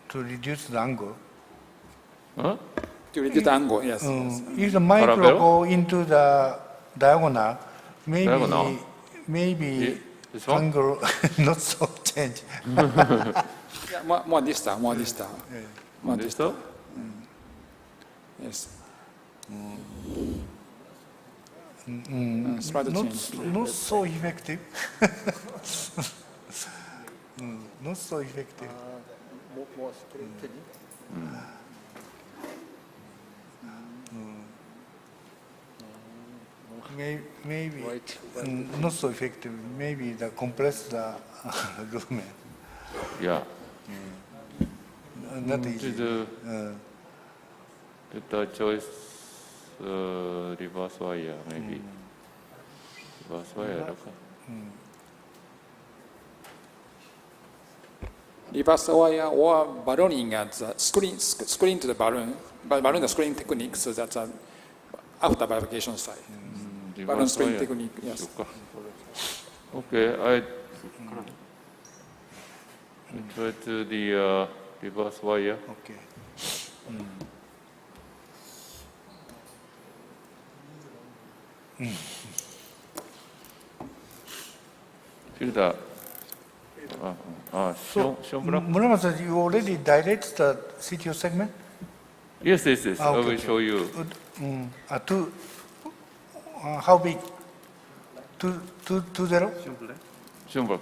A: To reduce the angle?
E: Huh?
H: To reduce the angle, yes.
A: If the micro
E: Parallel?
A: go into the diagonal, maybe
E: Diagonal? This one?
A: angle not so change.
H: Yeah, more distal. More distal. Yes. Slight change.
A: Not so effective. Not so effective.
L: more strengthening.
A: Maybe not so effective. Maybe the compress the lumen.
E: Yeah.
A: Not easy.
E: Better choice reverse wire maybe. Reverse wire.
H: Reverse wire or ballooning at the screen to the balloon, but balloon the screen technique, so that after bifurcation side. Balance spring technique, yes.
E: Okay, I try to the reverse wire.
A: Okay.
E: Feel the Sean block?
A: Muramatsu, you already dilate the CTO segment?
E: Yes, yes, yes. I will
A: Okay.
E: show you.
A: How big? 2.0?
E: Sean block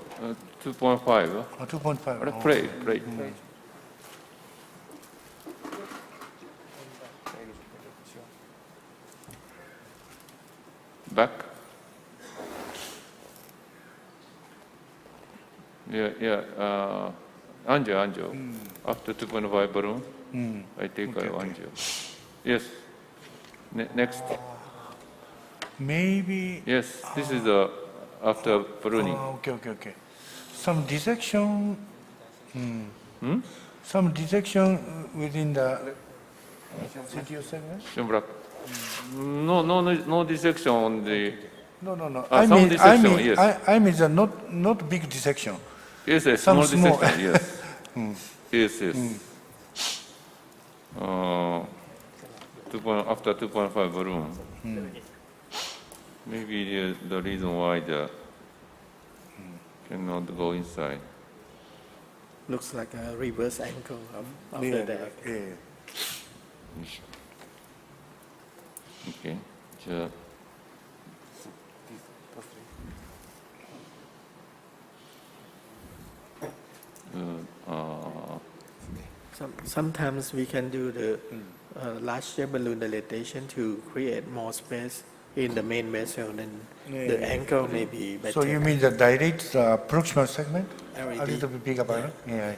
E: 2.5.
A: 2.5.
E: Play. Back. Yeah. Angio. After 2.5 balloon, I take angio. Yes. Next.
A: Maybe.
E: Yes, this is the after ballooning.
A: Okay. Some dissection. Some dissection within the CTO segment?
E: Sean block. No dissection on the.
A: No.
E: Some dissection, yes.
A: I mean the not big dissection.
E: Yes, a
A: Some
E: small
A: small.
E: dissection, yes. Yes. After 2.5 balloon. Maybe the reason why the cannot go inside.
F: Looks like a reverse ankle of the diagonal.
E: Okay. 자,
F: Sometimes we can do the large shape balloon dilatation to create more space in the main vessel, then the ankle may be better.
A: So you mean the dilate the proximal segment?
F: LED.
A: A little bit bigger balloon? Yeah.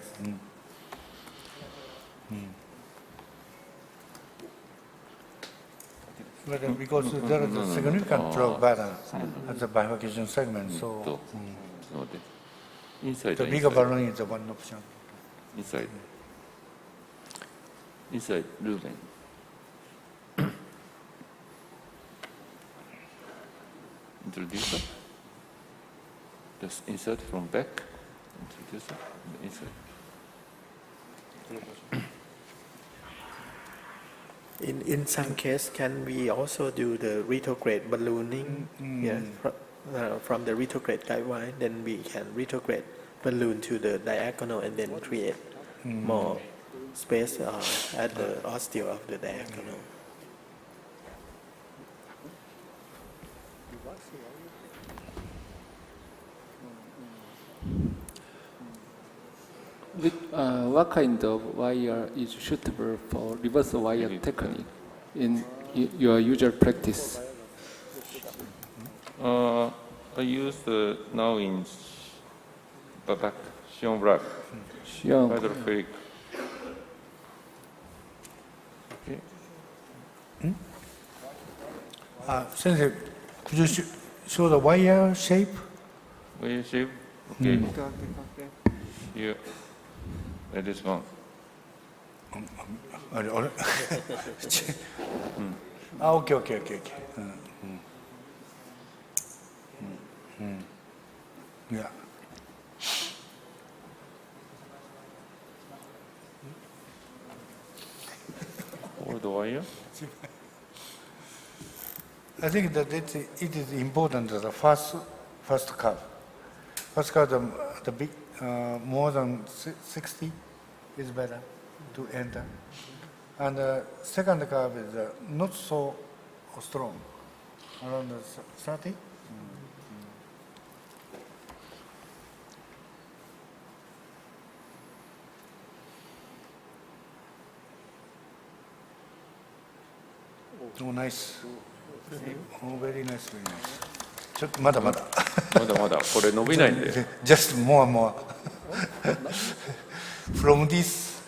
A: But because there is a significant flow balance at the bifurcation segment, so
E: inside.
A: the bigger balloon is the one option.
E: Inside lumen. Introducer. Just insert from back. Introducer. Inside.
F: In some case, can we also do the retrograde ballooning? Yes, from the retrograde guidewire, then we can retrograde balloon to the diagonal and then create more space at the osteo of the diagonal.
M: What kind of wire is suitable for reverse wire technique in your usual practice?
E: I use now in back Sean block. Hydrophilic.
A: Sensei, could you show the wire shape?
E: Wire shape? Okay. Here. This one.
A: Okay. Yeah.
E: Or the wire?
A: I think that it is important that the first curve. First curve, the big, more than 60 is better to enter. And the second curve is not so strong, around 30. Oh, nice. Oh, very nice, very nice. ちょっとまだまだ。
E: これ伸びないんで。
A: Just more and more. From this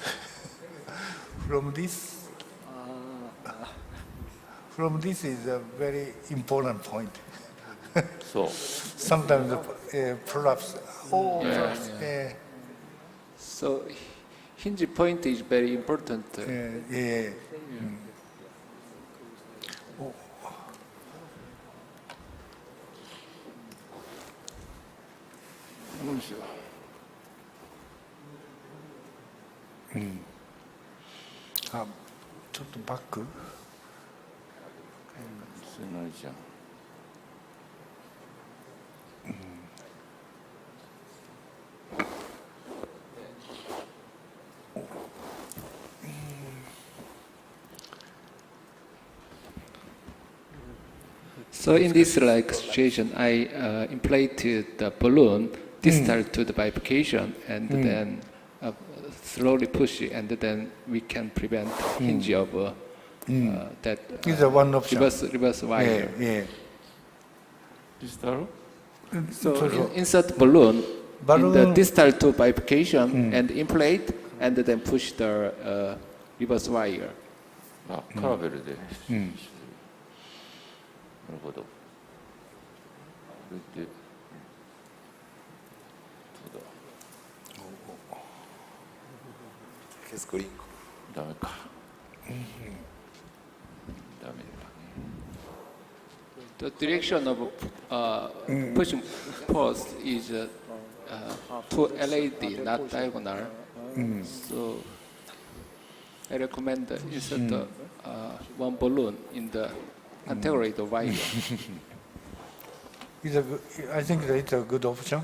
A: is a very important point.
E: So
A: sometimes the prolapse.
M: So hinge point is very important.
A: あ、ちょっとバック。
M: So in this situation, I inflated the balloon distal to the bifurcation and then slowly push it, and then we can prevent hinge of that
A: Is one option.
M: reverse wire.
A: Yeah.
E: Distal?
M: So insert balloon in the distal to bifurcation and inflate, and then push the reverse wire.
E: あ、カラベルで。なるほど。これで。どうだ。
I: ケスクリーン。
E: ダメか。ダメだね。
M: The direction of pushing post is to LED, not diagonal. So I recommend insert one balloon in the Antegrade wire.
A: I think that it's a good option.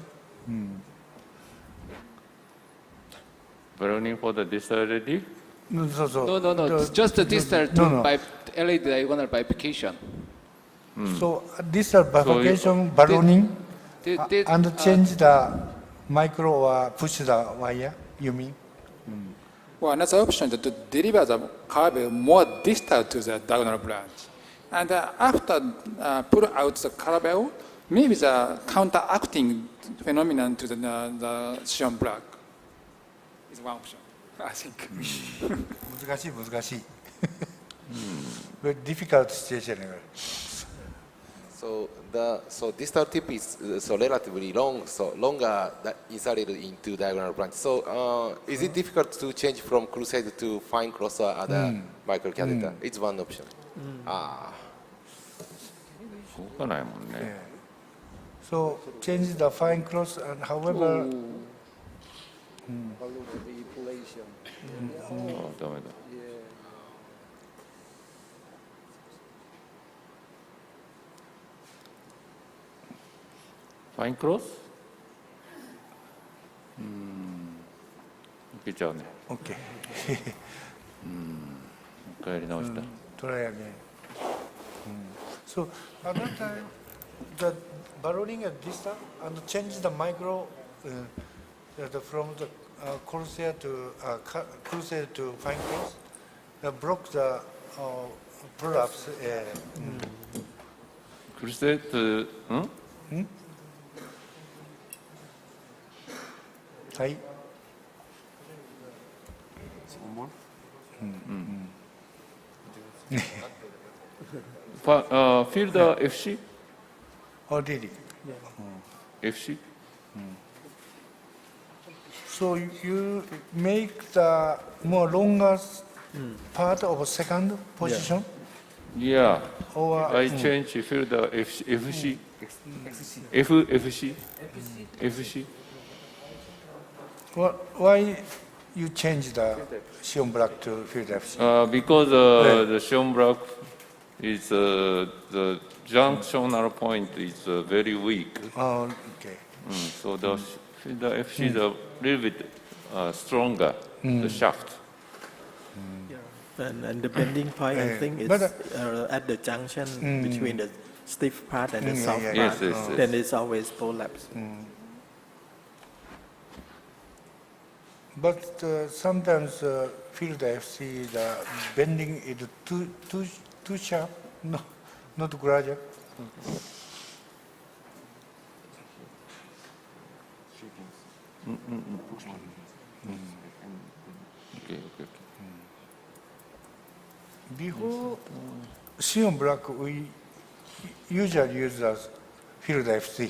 E: Ballooning for the distal already?
M: No. It's just the distal to LED diagonal bifurcation.
A: So distal bifurcation ballooning and change the micro or push the wire, you mean?
H: Well, another option is to deliver the curve more distal to the diagonal branch. And after pull out the curve, maybe the counteracting phenomenon to the Shin block is one option, I think.
A: 難しい。Very difficult situation.
I: So distal tip is relatively long, so longer inserted into diagonal branch. So is it difficult to change from crusade to fine cross or other microcatheter? It's one option.
E: 動かないもんね。
A: So change the fine cross and however.
E: ダメだ。ファインクロス？いけちゃうね。
A: OK。
E: もう一回やり直した。
A: Try again. So at that time, the ballooning at distal and change the micro from the crusade to fine cross, block the prolapse.
E: クルセット、
A: はい。
E: Feel the FC?
A: Oh, really?
E: FC?
A: So you make the more longer part of second position?
E: Yeah.
A: Or
E: I change feel the FC. FC.
A: Why you change the Shin block to field FC?
E: Because the Shin block is the junctional point is very weak.
A: Oh, okay.
E: So the FC is a little bit stronger, the shaft.
F: And the bending point, I think, is at the junction between the stiff part and the soft part.
E: Yes.
F: Then it's always prolapse.
A: But sometimes field FC, the bending is too sharp, no, not gradual.
E: Okay.
A: Before Shin block, we usually use the field FC.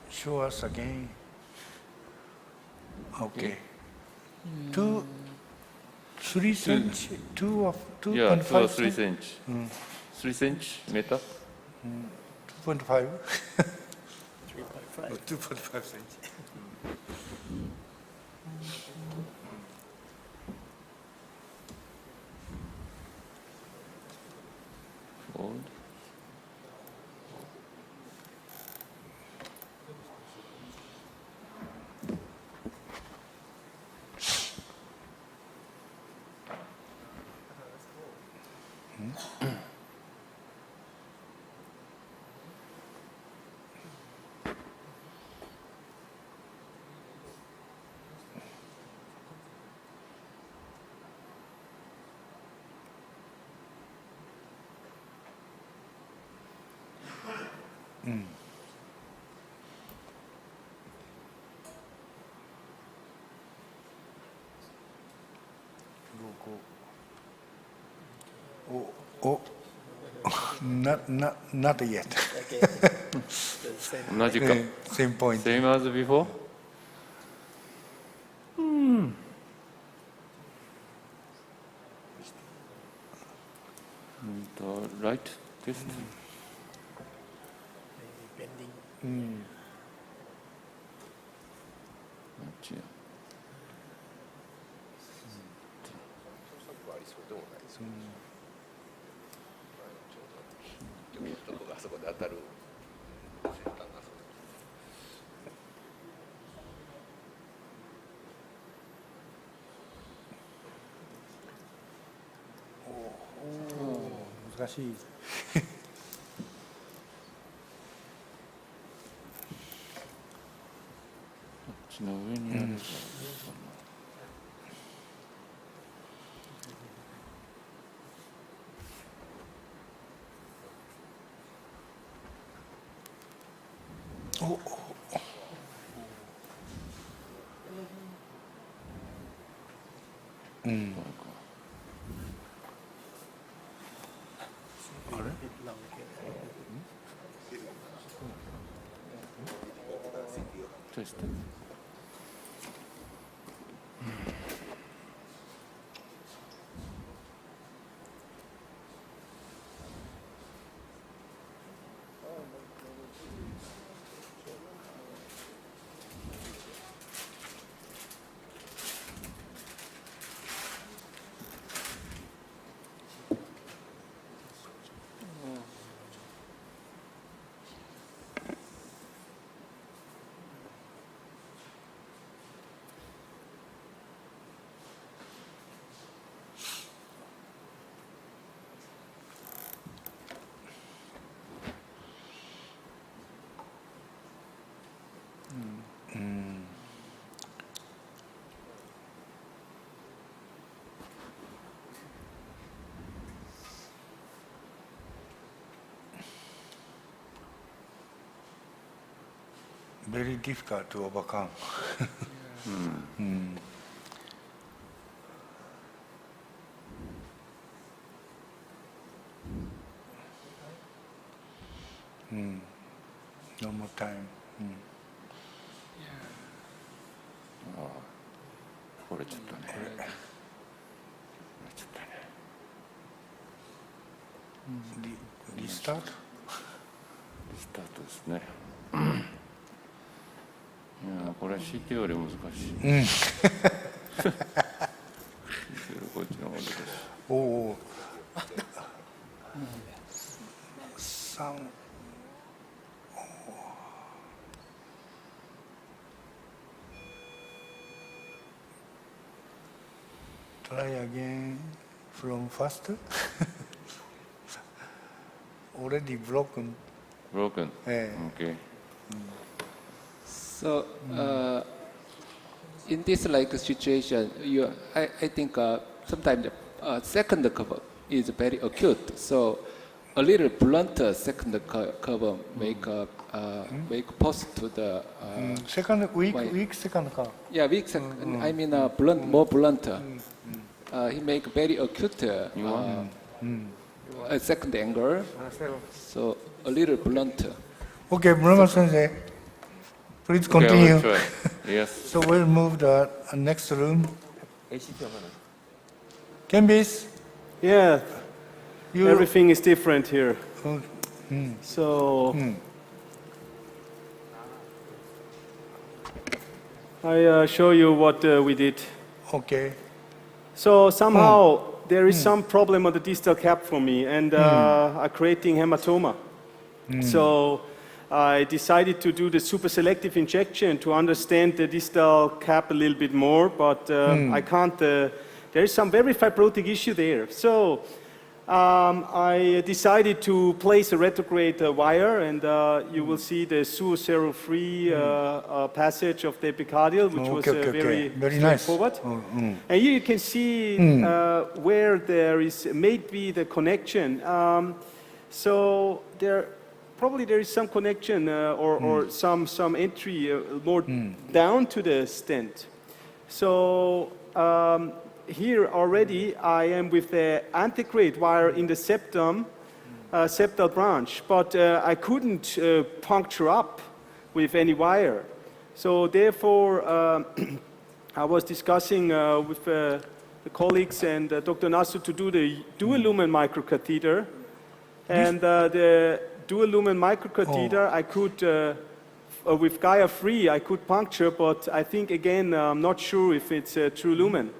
A: Show us again. Okay. 3 cm, 2 of 2.5
E: Yeah, 2 or 3
A: cm?
E: centimeters. 3 centimeters meter?
A: 2.5? 2.5 cm.
E: Fold.
A: Oh, not yet.
E: 同じか。
A: Same point.
E: Same as before? Right test. Gotcha.
A: Oh, 難しい。
E: こっちの上にある。
A: お、うん。あれ？
E: テスト。
A: Very difficult to overcome. No more time.
E: これちょっとね。これちょっとね。
A: リスタート？
E: リスタートですね。いやこれは CT より難しい。こっちの方が難しい。
A: おお。3。Try again from first. Already broken.
E: Broken. Okay.
M: So in this like situation, I think sometimes the second curve is very acute. So a little blunt second curve make post to the
A: second weak
M: why-
A: weak second curve.
M: yeah weak second. I mean blunt, more blunt. He make very acute second angle, so a little blunt.
A: Okay, Muramatsu sensei, please
E: Okay, I will
A: continue.
E: try. Yes.
A: So we'll move the next room. Kambis,
J: Yeah,
A: you.
J: everything is different here.
A: Oh,
J: So I show you what we did.
A: okay.
J: So somehow there is some problem on the distal cap for me, and I'm creating hematoma. So I decided to do the super selective injection to understand the distal cap a little bit more, but I can't. There is some very fibrotic issue there. So I decided to place a retrograde wire, and you will see the suocero-free passage of the epicardial, which was very
A: nice.
J: straightforward. And here you can see where there is maybe the connection. So probably there is some connection or some entry more down to the stent. So here already I am with the antegrade wire in the septum, septal branch, but I couldn't puncture up with any wire. So therefore I was discussing with the colleagues and Dr. Nasu to do the dual lumen microcatheter. And the dual lumen microcatheter I could, with Gaia free, I could puncture, but I think again, I'm not sure if it's a true lumen.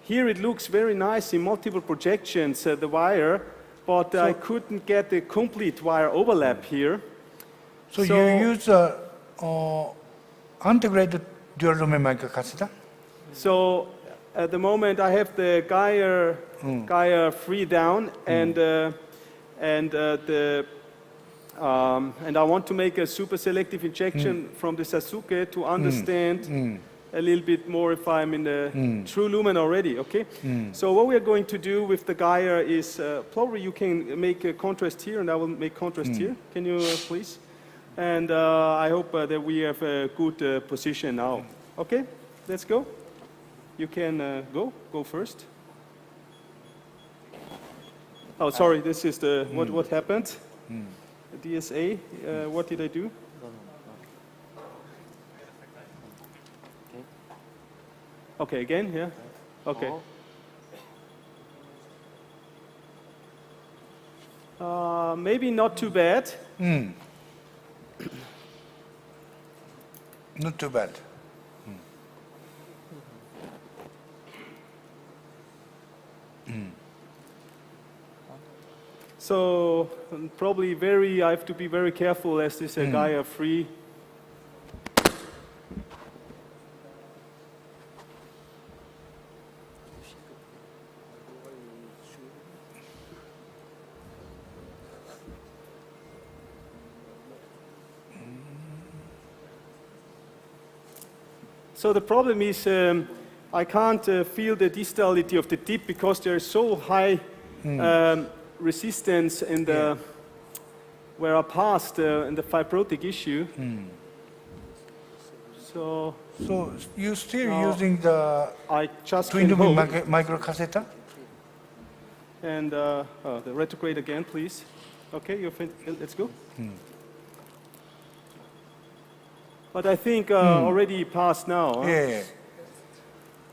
J: Here it looks very nice in multiple projections, the wire, but I couldn't get the complete wire overlap here.
A: So you use Antegrade dual lumen microcatheter?
J: So at the moment I have the Gaia free down, and I want to make a super selective injection from the Sasuke to understand a little bit more if I'm in the true lumen already, okay? So what we are going to do with the Gaia is, probably you can make a contrast here, and I will make contrast here. Can you please? And I hope that we have a good position now. Okay, let's go. You can go first. Oh, sorry, this is the, what happened? The DSA, what did I do? Okay, again, yeah? Okay. Maybe not too bad.
A: Not too bad.
J: So probably I have to be very careful as this Gaia free. So the problem is I can't feel the distality of the tip because there is so high resistance in the where I passed in the fibrotic issue. So
A: you still using the
J: I just
A: twin
J: can
A: lumen
J: hope.
A: microcatheter?
J: And the retrograde again, please. Okay, let's go. But I think already passed now. Huh?
A: Yeah.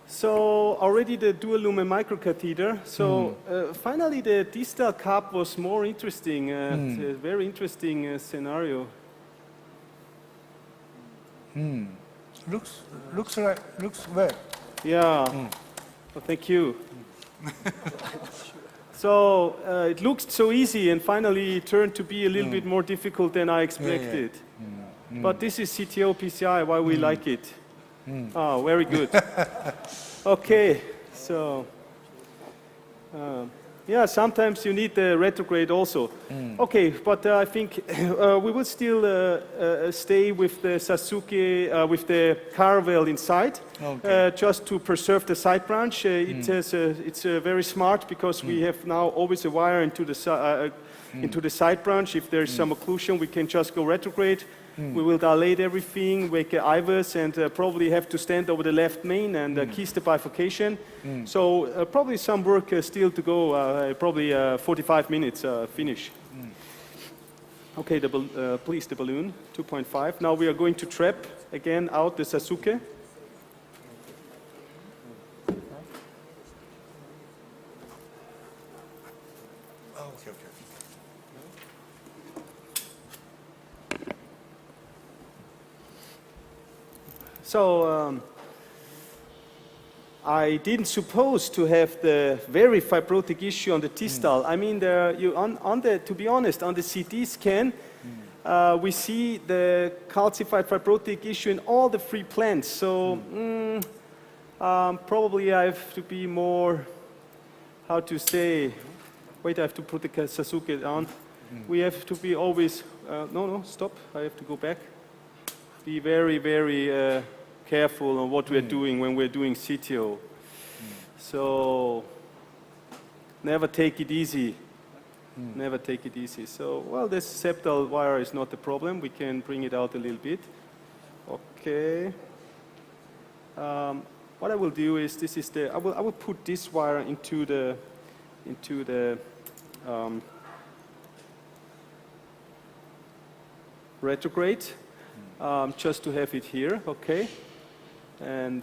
J: So already the dual lumen microcatheter. So finally the distal cap was more interesting. It's a very interesting scenario.
A: Looks well.
J: Yeah. Well, thank you. So it looked so easy, and finally it turned to be a little bit more difficult than I expected. But this is CTO PCI, why we like it. Oh, very good. Okay, so yeah, sometimes you need the retrograde also. Okay, but I think we will still stay with the Sasuke, with the caravel inside, just to preserve the side branch. It's very smart because we have now always a wire into the into the side branch. If there is some occlusion, we can just go retrograde. We will dilate everything, make an IVUS, and probably have to stand over the left main and kiss the bifurcation. So probably some work still to go, probably 45 minutes finish. Okay, please, the balloon, 2.5. Now we are going to trap again out the Sasuke. So I didn't suppose to have the very fibrotic issue on the distal. I mean, to be honest, on the CT scan, we see the calcified fibrotic issue in all the 3 plants. So probably I have to be more, how to say, wait, I have to put the Sasuke down. We have to be always, no, stop, I have to go back. Be very, very careful on what we're doing when we're doing CTO. So never take it easy. Never take it easy. So, well, this septal wire is not the problem. We can bring it out a little bit. Okay. What I will do is, this is the, I will put this wire into the retrograde, just to have it here, okay? And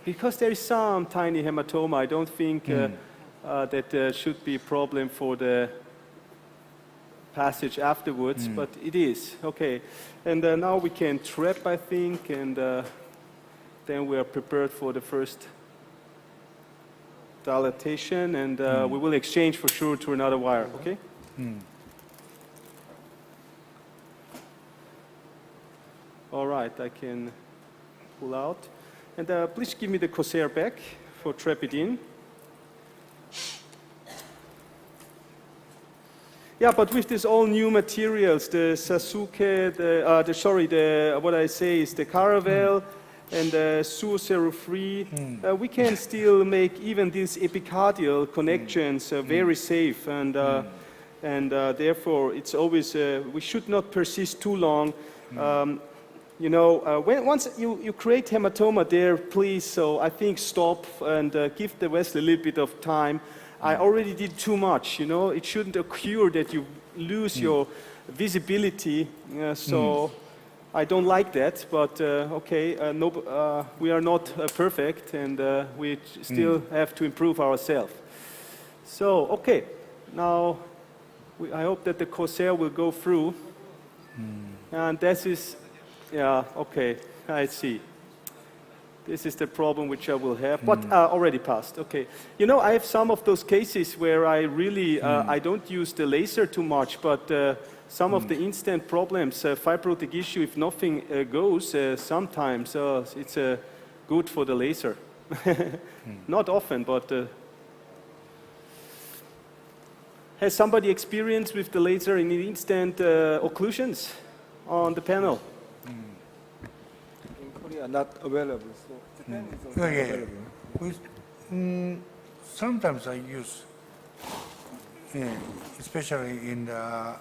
J: because there is some tiny hematoma, I don't think that there should be a problem for the passage afterwards, but it is, okay. And now we can trap, I think, and then we are prepared for the first dilatation, and we will exchange for sure to another wire, okay? All right, I can pull out. And please give me the Corsair back for trap it in. Yeah, but with this all new materials, the Sasuke, what I say is the Caravelle and the Suo-0-free, we can still make even these epicardial connections very safe, and therefore it's always, we should not persist too long. You know, once you create hematoma there, please, so I think stop and give the vessel a little bit of time. I already did too much, you know. It shouldn't occur that you lose your visibility, so I don't like that, but okay, we are not perfect, and we still have to improve ourselves. So, okay, now I hope that the Corsair will go through, and this is, yeah, okay, I see. This is the problem which I will have, but already passed, okay. You know, I have some of those cases where I really, I don't use the laser too much, but some of the instant problems, fibrotic issue, if nothing goes, sometimes it's good for the laser. Not often, but has somebody experienced with the laser in instant occlusions on the panel?
G: Not available. So Japan is also available.
A: Sometimes I use, especially in the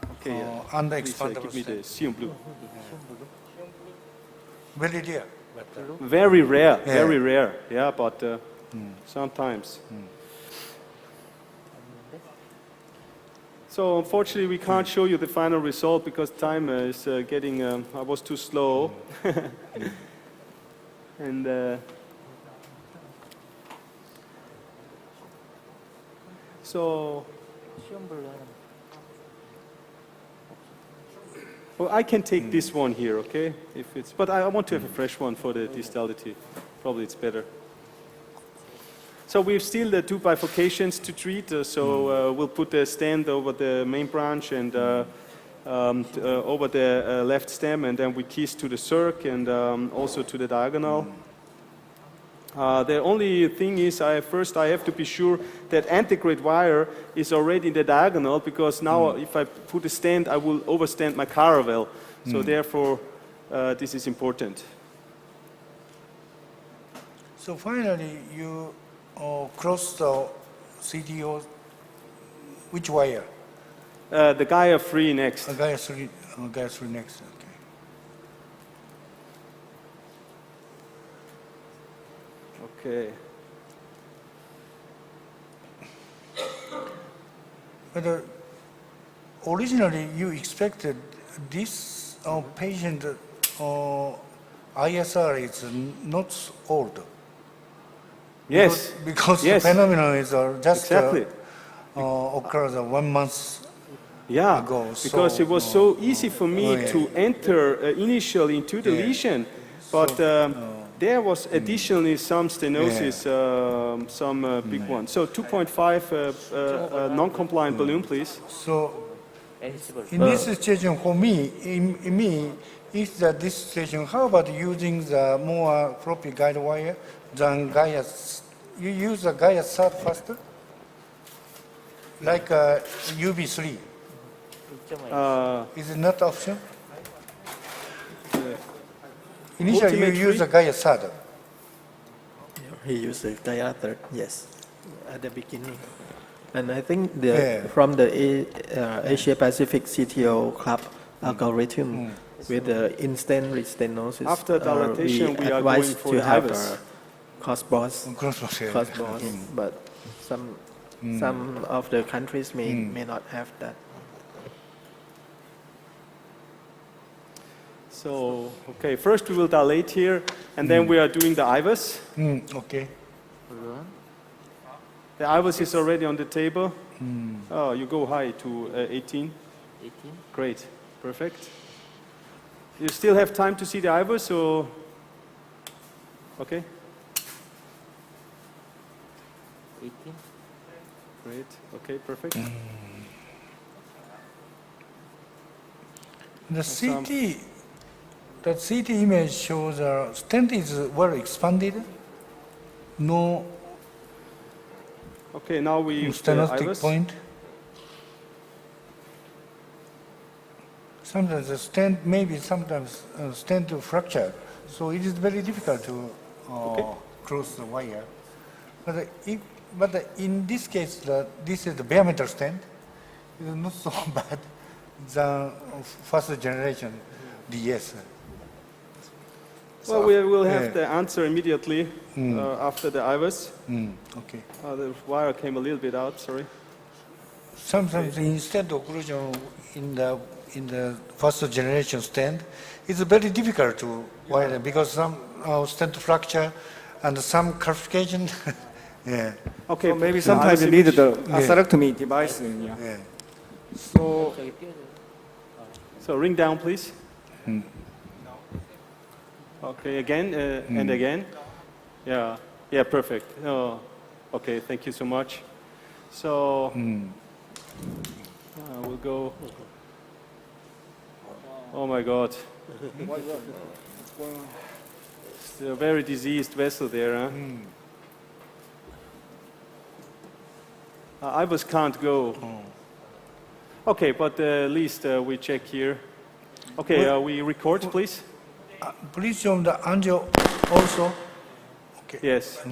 A: under-expandable
J: Give me the Sion blue.
A: Very rare.
J: Very rare, very rare. Yeah, but sometimes. So unfortunately, we can't show you the final result because time is getting. I was too slow. And so, well, I can take this one here, okay? If it's, but I want to have a fresh one for the distality. Probably it's better. So we've still the 2 bifurcations to treat. So we'll put the stent over the main branch and over the left stem, and then we kiss to the circ and also to the diagonal. The only thing is, first I have to be sure that antegrade wire is already in the diagonal, because now if I put a stent, I will overstand my Caravelle. So therefore, this is important.
A: So finally, you cross the CTO, which wire?
J: The Gaia 3 next.
A: Gaia 3 next. Okay.
J: Okay.
A: But originally you expected this patient ISR is not old.
J: Yes.
A: Because
J: yes.
A: the phenomenon is just
J: exactly.
A: occurs 1 month
J: yeah,
A: ago.
J: Because
A: so,
J: it was so easy for me to enter initially into the lesion, but there was additionally some stenosis, some big one. So 2.5 non-compliant balloon, please.
A: So in this situation, for me, is that this situation, how about using the more floppy guide wire than Gaia? You use the Gaia third faster? Like UB3. Is it not option? Initially, you use the Gaia third.
F: He used the Gaia third, yes, at the beginning. And I think from the Asia Pacific CTO club algorithm with the instant restenosis,
J: after dilatation, we are going for
F: to have
J: IVUS.
F: cross-boss, but some of the countries may not have that.
J: So, okay, first we will dilate here, and then we are doing the IVUS.
A: Okay.
J: The IVUS is already on the table. Oh, you go high to 18?
K: 18.
J: Great, perfect. You still have time to see the IVUS, or? Okay.
K: 18.
J: Great, okay, perfect.
A: The CT image shows stent is well expanded. No
J: Okay, now we use the
A: stenotic
J: IVUS.
A: point. Sometimes the stent, maybe sometimes stent to fracture, so it is very difficult to close the wire. But in this case, this is the bare metal stent. It is not so bad than first generation DS.
J: Well, we will have the answer immediately after the IVUS.
A: Okay.
J: The wire came a little bit out, sorry.
A: Sometimes the instant occlusion in the first generation stent is very difficult to wire because some stent fracture and some calcification. Yeah.
J: Okay,
G: so maybe sometimes you need the atherectomy device.
A: Yeah.
J: So ring down, please. Okay, again and again. Yeah, yeah, perfect. Oh, okay, thank you so much. So we'll go. Oh my God. It's a very diseased vessel there, huh? IVUS can't go. Okay, but at least we check here. Okay, we record, please.
A: Please show the angio also. Okay.
J: Yes.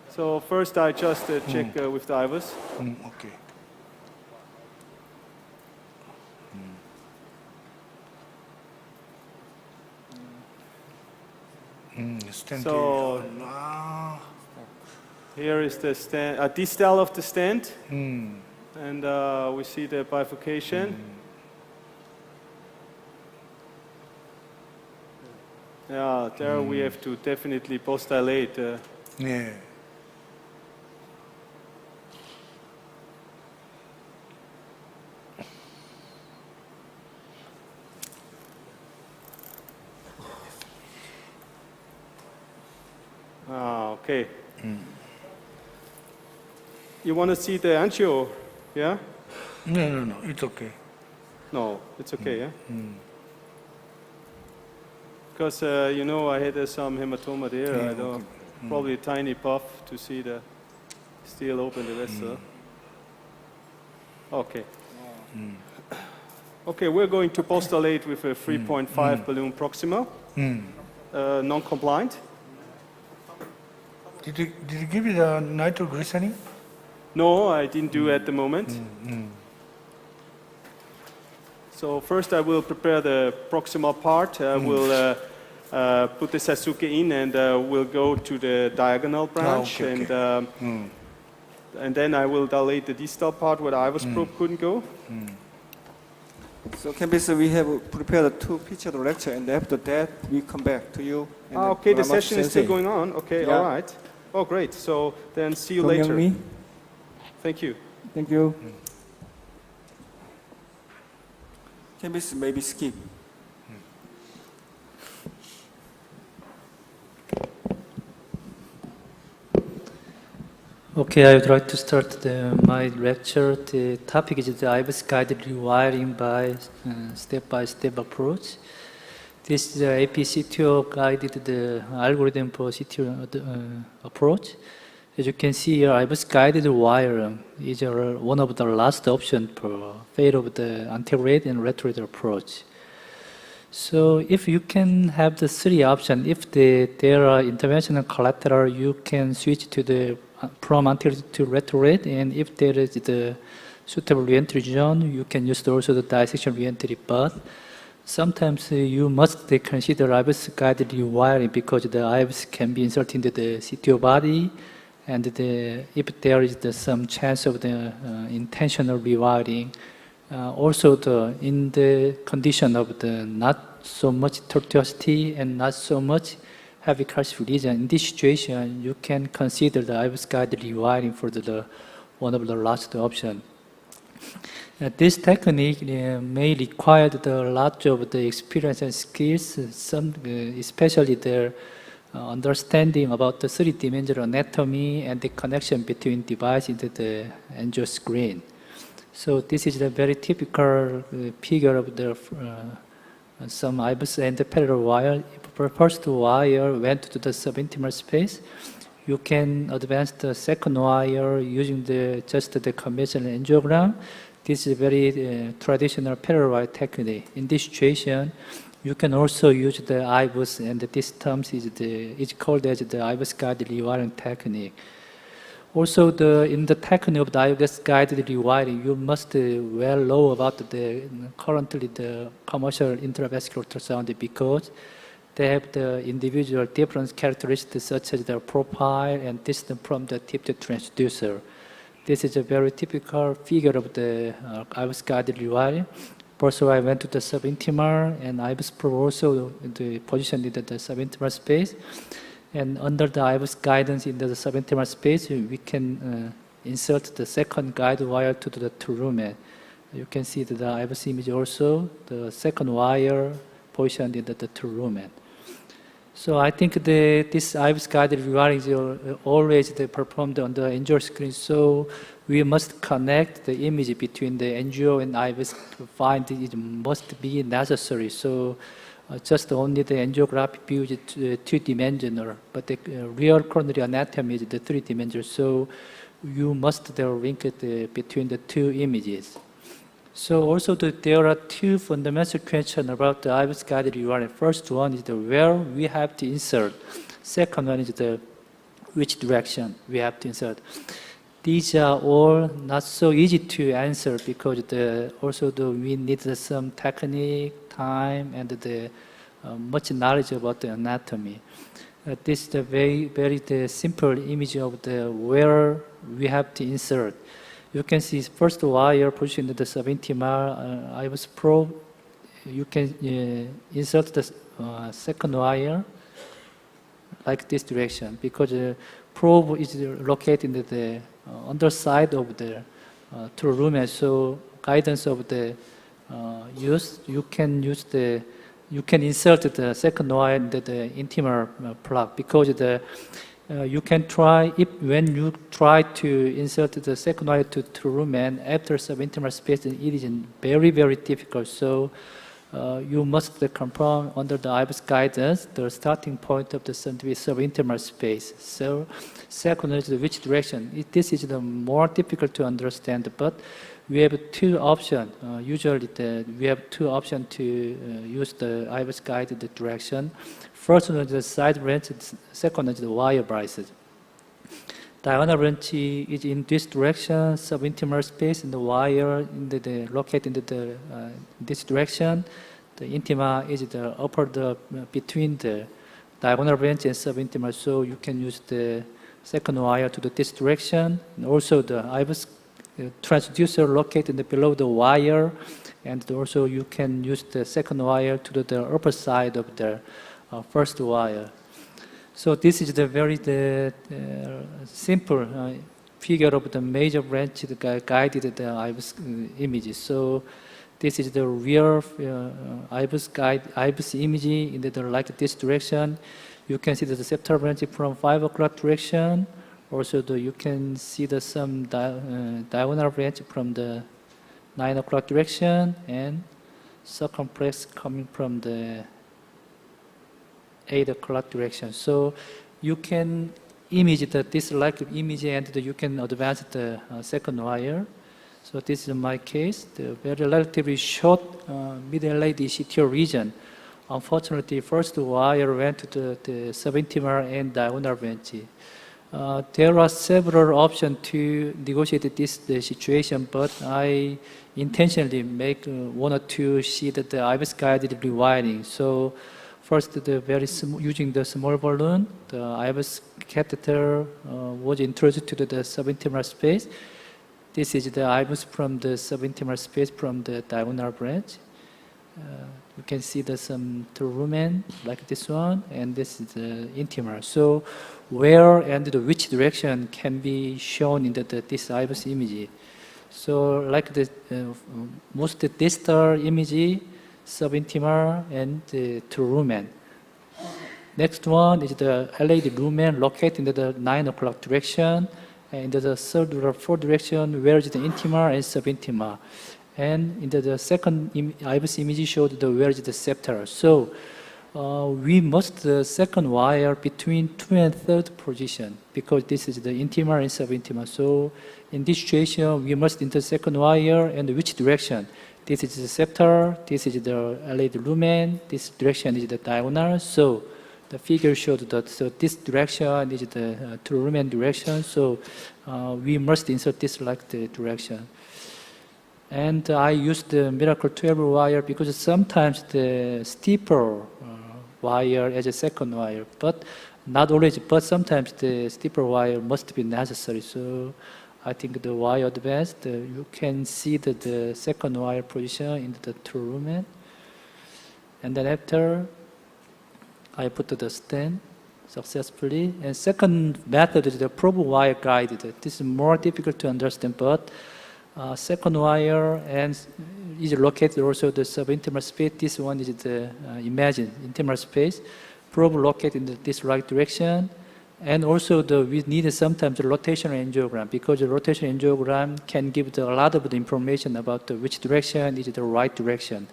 J: So first I just check with the IVUS.
A: Okay.
J: So here is the distal of the stent, and we see the bifurcation. Yeah, there we have to definitely post-dilate.
A: Yeah.
J: Okay. You want to see the angio, yeah?
A: No, it's okay.
J: No, it's okay, yeah? Because, you know, I had some hematoma there. I don't, probably a tiny puff to see the still open the vessel. Okay. Okay, we're going to postulate with a 3.5 balloon proximal, non-compliant.
A: Did you give it the nitroglycerin?
J: No, I didn't do at the moment. So first I will prepare the proximal part. We'll put the Sasuke in and we'll go to the diagonal branch.
A: okay.
J: And then I will dilate the distal part where the IVUS probe couldn't go.
G: So Kambis, we have prepared 2 picture of lecture, and after that we come back to you. And
J: Okay, the
G: Muramatsu
J: session is still
G: sensei.
J: going on. Okay,
G: Yeah.
J: all right. Oh, great. So then see you
G: Jong-Young
J: later.
G: Lee.
J: Thank you.
G: Thank you. Kambis, maybe skip.
N: Okay, I would like to start my lecture. The topic is the IVUS-guided rewiring by step-by-step approach. This is the AP-CTO guided the algorithm for CTO approach. As you can see here, IVUS-guided wire is one of the last options for fail of the Antegrade and Retrograde approach. So if you can have the 3 options, if there are interventional collateral, you can switch to the from anterior to retrograde, and if there is the suitable reentry zone, you can use also the dissection reentry. But sometimes you must consider IVUS-guided rewiring because the IVUS can be inserted into the CTO body, and if there is some chance of the intentional rewiring, also in the condition of the not so much tortuosity and not so much heavy calcium region, in this situation, you can consider the IVUS-guided rewiring for one of the last option. This technique may require a lot of the experience and skills, especially their understanding about the 3-dimensional anatomy and the connection between device into the angio screen. So this is a very typical figure of the some IVUS and the parallel wire. If the first wire went to the subintimal space, you can advance the second wire using just the conventional angiogram. This is a very traditional parallel wire technique. In this situation, you can also use the IVUS, and this term is called as the IVUS-guided rewiring technique. Also, in the technique of the IVUS-guided rewiring, you must well know about currently the commercial intravascular ultrasound because they have the individual different characteristics such as the profile and distance from the tip to transducer. This is a very typical figure of the IVUS-guided rewiring. Also, I went to the subintimal, and IVUS probe also positioned in the subintimal space. And under the IVUS guidance in the subintimal space, we can insert the second guide wire to the lumen. You can see the IVUS image also, the second wire positioned in the lumen. So I think this IVUS-guided rewiring is always performed on the angio screen. So we must connect the image between the angio and IVUS to find it must be necessary. So just only the angiography view is 2-dimensional, but the real coronary anatomy is the 3-dimensional. So you must link it between the 2 images. So also there are 2 fundamental questions about the IVUS-guided rewiring. First one is where we have to insert. Second one is which direction we have to insert. These are all not so easy to answer because we need some technique, time, and much knowledge about the anatomy. This is the very simple image of where we have to insert. You can see first wire positioned in the subintimal IVUS probe. You can insert the second wire like this direction because the probe is located in the underside of the lumen. So guidance of the use, you can insert the second wire in the intimal plug because you can try, when you try to insert the second wire to lumen after subintimal space, it is very, very difficult. So you must confirm under the IVUS guidance the starting point of the subintimal space. So second is which direction. This is the more difficult to understand, but we have 2 options. Usually we have 2 options to use the IVUS guided direction. First one is the side branch, second is the wire braces. diagonal branch is in this direction, subintimal space, and the wire in located in this direction. The intima is the upper between the diagonal branch and subintimal, so you can use the second wire to this direction. And also the IVUS transducer located below the wire, and also you can use the second wire to the upper side of the first wire. So this is the very simple figure of the major branch guided the IVUS images. So this is the real IVUS image in like this direction. You can see the septal branch from 5 o'clock direction. Also, you can see some diagonal branch from the 9 o'clock direction, and circumflex coming from the 8 o'clock direction. So you can image this like image, and you can advance the second wire. So this is my case, the very relatively short mid-LAD CTO region. Unfortunately, first wire went to the subintimal and diagonal branch. There are several options to negotiate this situation, but I intentionally make one or two sheets the IVUS-guided rewiring. So first, using the small balloon, the IVUS-catheter was introduced to the subintimal space. This is the IVUS from the subintimal space from the diagonal branch. You can see some Chul-Min like this one, and this is the intimal. So where and which direction can be shown in this IVUS image. So like the most distal image, subintimal and the Chul-Min. Next one is the LAD lumen located in the 9 o'clock direction, and in the third or fourth direction where is the intimal and subintimal. And in the second IVUS image showed where is the septal. So we must the second wire between 2 and 3rd position, because this is the intimal and subintimal. So in this situation, we must enter second wire, and which direction? This is the septal, this is the LAD lumen, this direction is the diagonal. So the figure showed that this direction is the Chul-Min direction. So we must insert this like the direction. And I used the Miracle 12 wire because sometimes the steeper wire as a second wire, but not always, but sometimes the steeper wire must be necessary. So I think the wire advanced, you can see the second wire position in the Chul-Min. And then after, I put the stent successfully. And second method is the probe wire guided. This is more difficult to understand, but second wire and is located also the subintimal space. This one is the imagine intimal space. Probe located in this right direction. And also we need sometimes a rotational angiogram, because the rotational angiogram can give a lot of the information about which direction is the right direction.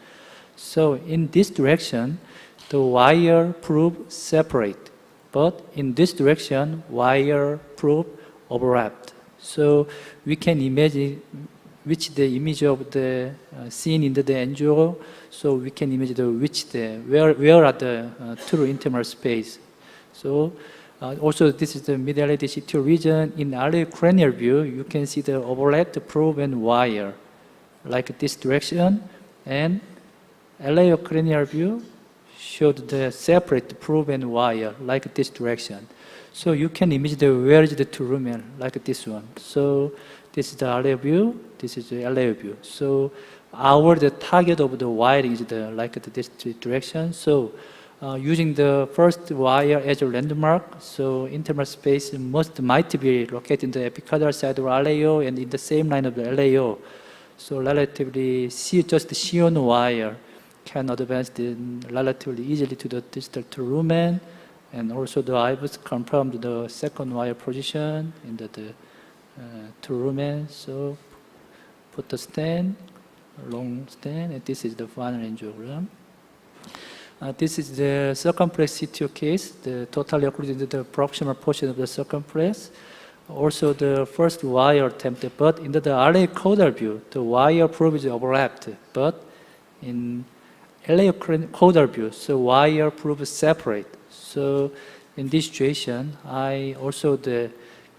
N: So in this direction, the wire probe separate, but in this direction, wire probe overlapped. So we can imagine which the image of the scene in the angio, so we can imagine where are the true intimal space. So also this is the mid-LAD CTO region. In cranial view, you can see the overlapped probe and wire, like this direction, and cranial view showed the separate probe and wire, like this direction. So you can imagine where is the Chul-Min, like this one. So this is the LA view, this is the LA view. So the target of the wiring is like this direction. So using the first wire as a landmark, so intimal space might be located in the epicardial side of LAO and in the same line of the LAO. So relatively, just the Shin wire can advance relatively easily to the distal Chul-Min, and also the IVUS confirmed the second wire position in the Chul-Min. So put the stent, long stent, and this is the final angiogram. This is the circumflex CTO case, the totally occluded the proximal portion of the circumflex. Also the first wire attempted, but in the LA caudal view, the wire probe is overlapped, but in LA caudal view, so wire probe separate. So in this situation, I also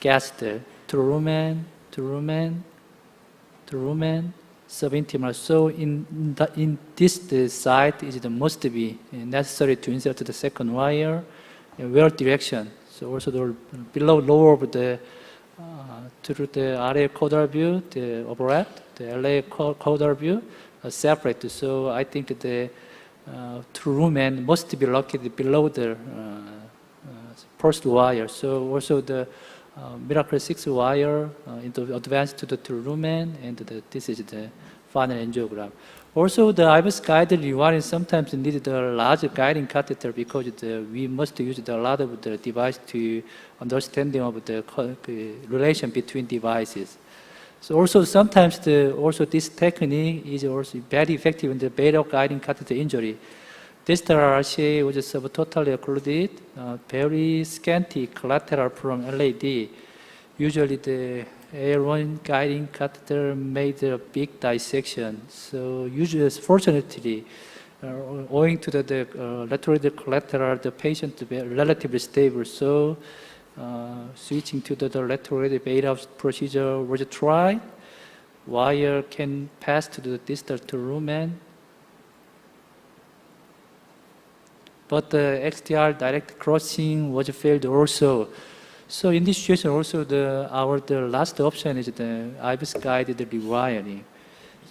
N: gaster, True-Min, subintimal. So in this site, it must be necessary to insert the second wire in where direction. So also the below lower of the through the RA caudal view, the overlap, the LA caudal view are separate. So I think the True-Min must be located below the first wire. So also the Miracle 6 wire into advance to the True-Min, and this is the final angiogram. Also, the IVUS-guided rewiring sometimes need the large guiding catheter because we must use a lot of the device to understanding of the relation between devices. So also sometimes also this technique is also very effective in the beta guiding catheter injury. Distal RCA was subtotally occluded, very scanty collateral from LAD. Usually the A1 guiding catheter made a big dissection. So usually, fortunately, owing to the retrograde collateral, the patient is relatively stable. So switching to the retrograde beta procedure was tried. Wire can pass to the distal True-Min. But the XDR direct crossing was failed also. So in this situation also the last option is the IVUS-guided rewiring.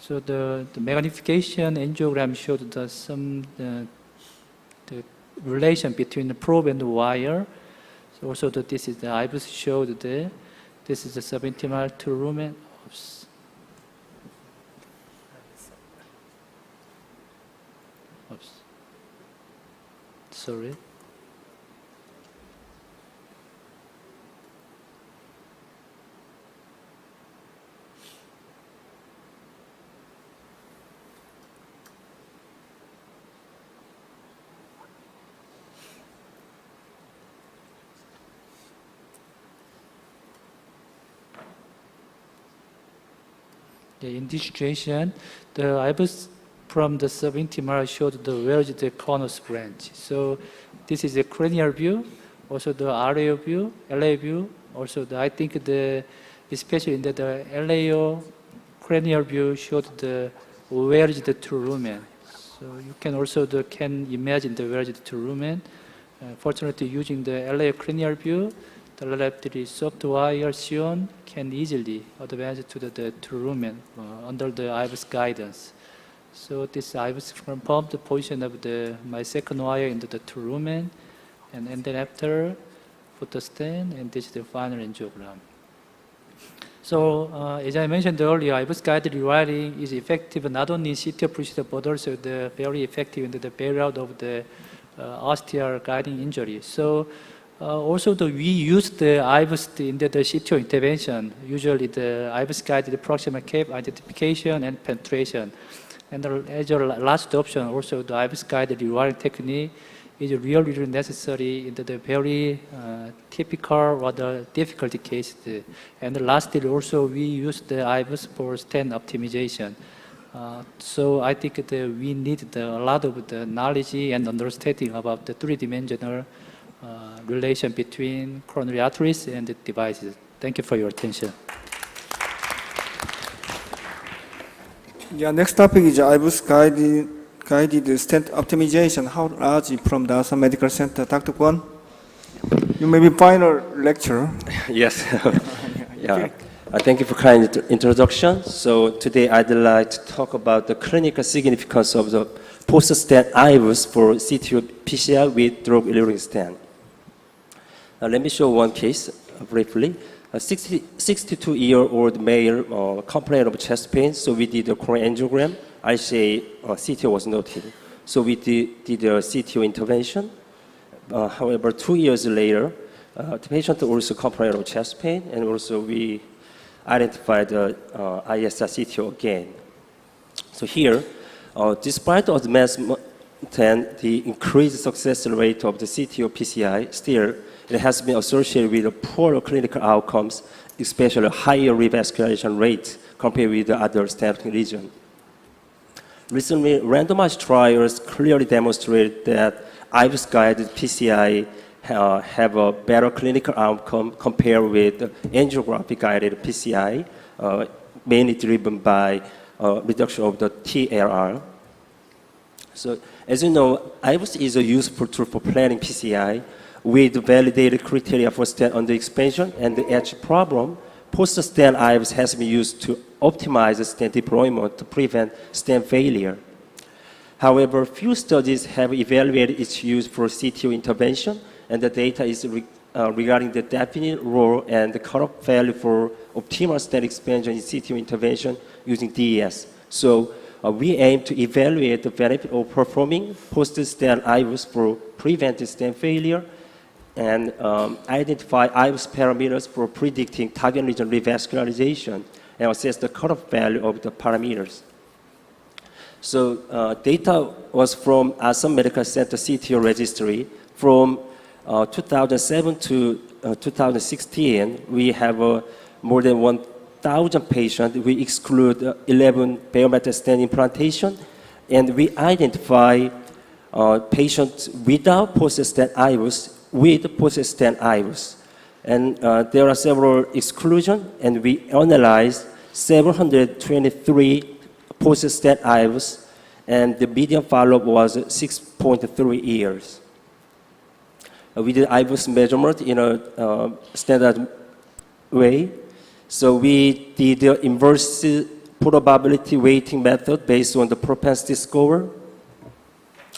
N: So the magnification angiogram showed the relation between the probe and the wire. So also this is the IVUS showed this is the subintimal True-Min. Oops. Sorry. In this situation, the IVUS from the subintimal showed where is the conus branch. So this is a cranial view, also the RAO view, LA view. Also I think especially in the LAO cranial view showed where is the True-Min. So you can also can imagine where is the True-Min. Fortunately, using the LAO cranial view, the relatively soft wire Shin can easily advance to the True-Min under the IVUS guidance. So this IVUS confirmed the position of my second wire into the True-Min, and then after put the stent, and this is the final angiogram. So as I mentioned earlier, IVUS-guided rewiring is effective not only in CTO procedure but also very effective in the bailout of the osteal guiding injury. So also we use the IVUS in the CTO intervention, usually the IVUS-guided proximal cap identification and penetration. And as a last option, also the IVUS-guided rewiring technique is really necessary in the very typical or the difficult cases. And lastly, also we use the IVUS for stent optimization. So I think we need a lot of the knowledge and understanding about the three-dimensional relation between coronary arteries and the devices. Thank you for your attention.
G: Yeah, next topic is IVUS-guided stent optimization. How large from the Osung Medical Center, Dr. Kwon? You may be final lecture.
O: Yes. Yeah. Thank you for kind introduction. So today I'd like to talk about the clinical significance of the post-stent IVUS for CTO PCI with drug-eluting stent. Now let me show one case briefly. A 62-year-old male complained of chest pain, so we did a coronary angiogram. RCA CTO was noted. So we did a CTO intervention. However, 2 years later, the patient also complained of chest pain, and also we identified the ISR CTO again. So here, despite advanced the increased success rate of the CTO PCI, still it has been associated with poorer clinical outcomes, especially higher revascularization rate compared with the other stenting region. Recently, randomized trials clearly demonstrated that IVUS-guided PCI have a better clinical outcome compared with angiography-guided PCI, mainly driven by reduction of the TLR. So, as you know, IVUS is a useful tool for planning PCI with validated criteria for stent under expansion and the edge problem. Post-stent IVUS has been used to optimize the stent deployment to prevent stent failure. However, few studies have evaluated its use for CTO intervention, and the data is regarding the definite role and the cutoff value for optimal stent expansion in CTO intervention using DES. So we aim to evaluate the benefit of performing post-stent IVUS for preventing stent failure and identify IVUS parameters for predicting target lesion revascularization and assess the cutoff value of the parameters. So data was from Osung Medical Center CTO registry. From 2007 to 2016, we have more than 1,000 patients. We exclude 11 biometric stent implantation, and we identify patients without post-stent IVUS with post-stent IVUS. And there are several exclusions, and we analyzed 723 post-stent IVUS, and the median follow-up was 6.3 years. We did IVUS measurement in a standard way. So we did the inverse probability weighting method based on the propensity score.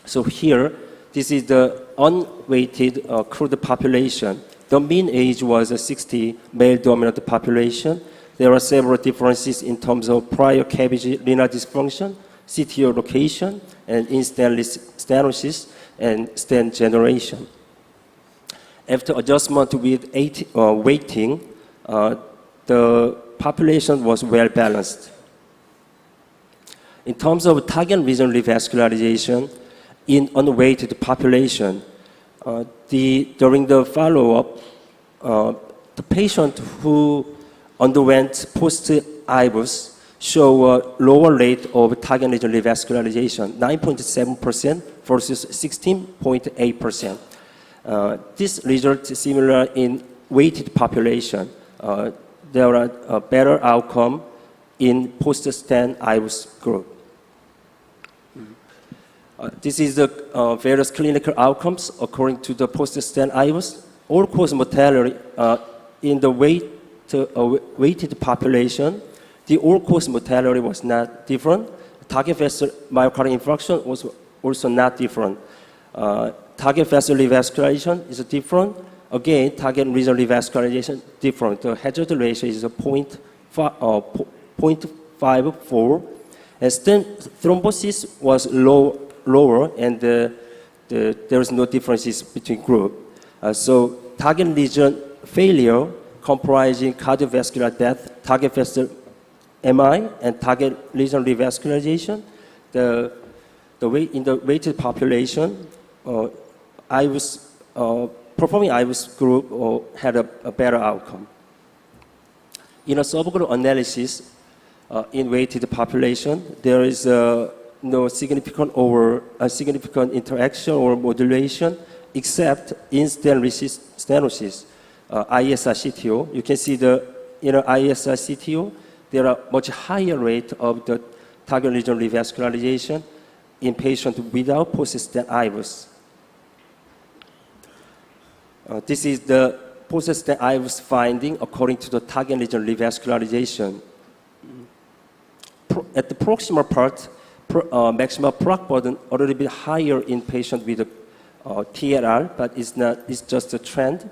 O: So here, this is the unweighted crude population. The mean age was 60, male-dominant population. There are several differences in terms of prior CABG renal dysfunction, CTO location, and in-stent stenosis, and stent generation. After adjustment with weighting, the population was well balanced. In terms of target lesion revascularization in unweighted population, during the follow-up, the patient who underwent post-IVUS show a lower rate of target lesion revascularization, 9.7% versus 16.8%. This result is similar in weighted population. There are a better outcome in post-stent IVUS group. This is the various clinical outcomes according to the post-stent IVUS. All-cause mortality in the weighted population, the all-cause mortality was not different. Target vessel myocardial infarction was also not different. Target vessel revascularization is different. Again, target lesion revascularization different. The hazard ratio is 0.54. And stent thrombosis was lower, and there is no differences between groups. So target lesion failure comprising cardiovascular death, target vessel MI, and target lesion revascularization. In the weighted population, performing IVUS group had a better outcome. In a subgroup analysis in weighted population, there is no significant interaction or modulation except in stent stenosis, ISR CTO. You can see in ISR CTO, there are much higher rate of the target lesion revascularization in patients without post-stent IVUS. This is the post-stent IVUS finding according to the target lesion revascularization. At the proximal part, maximal plaque burden a little bit higher in patients with TLR, but it's just a trend.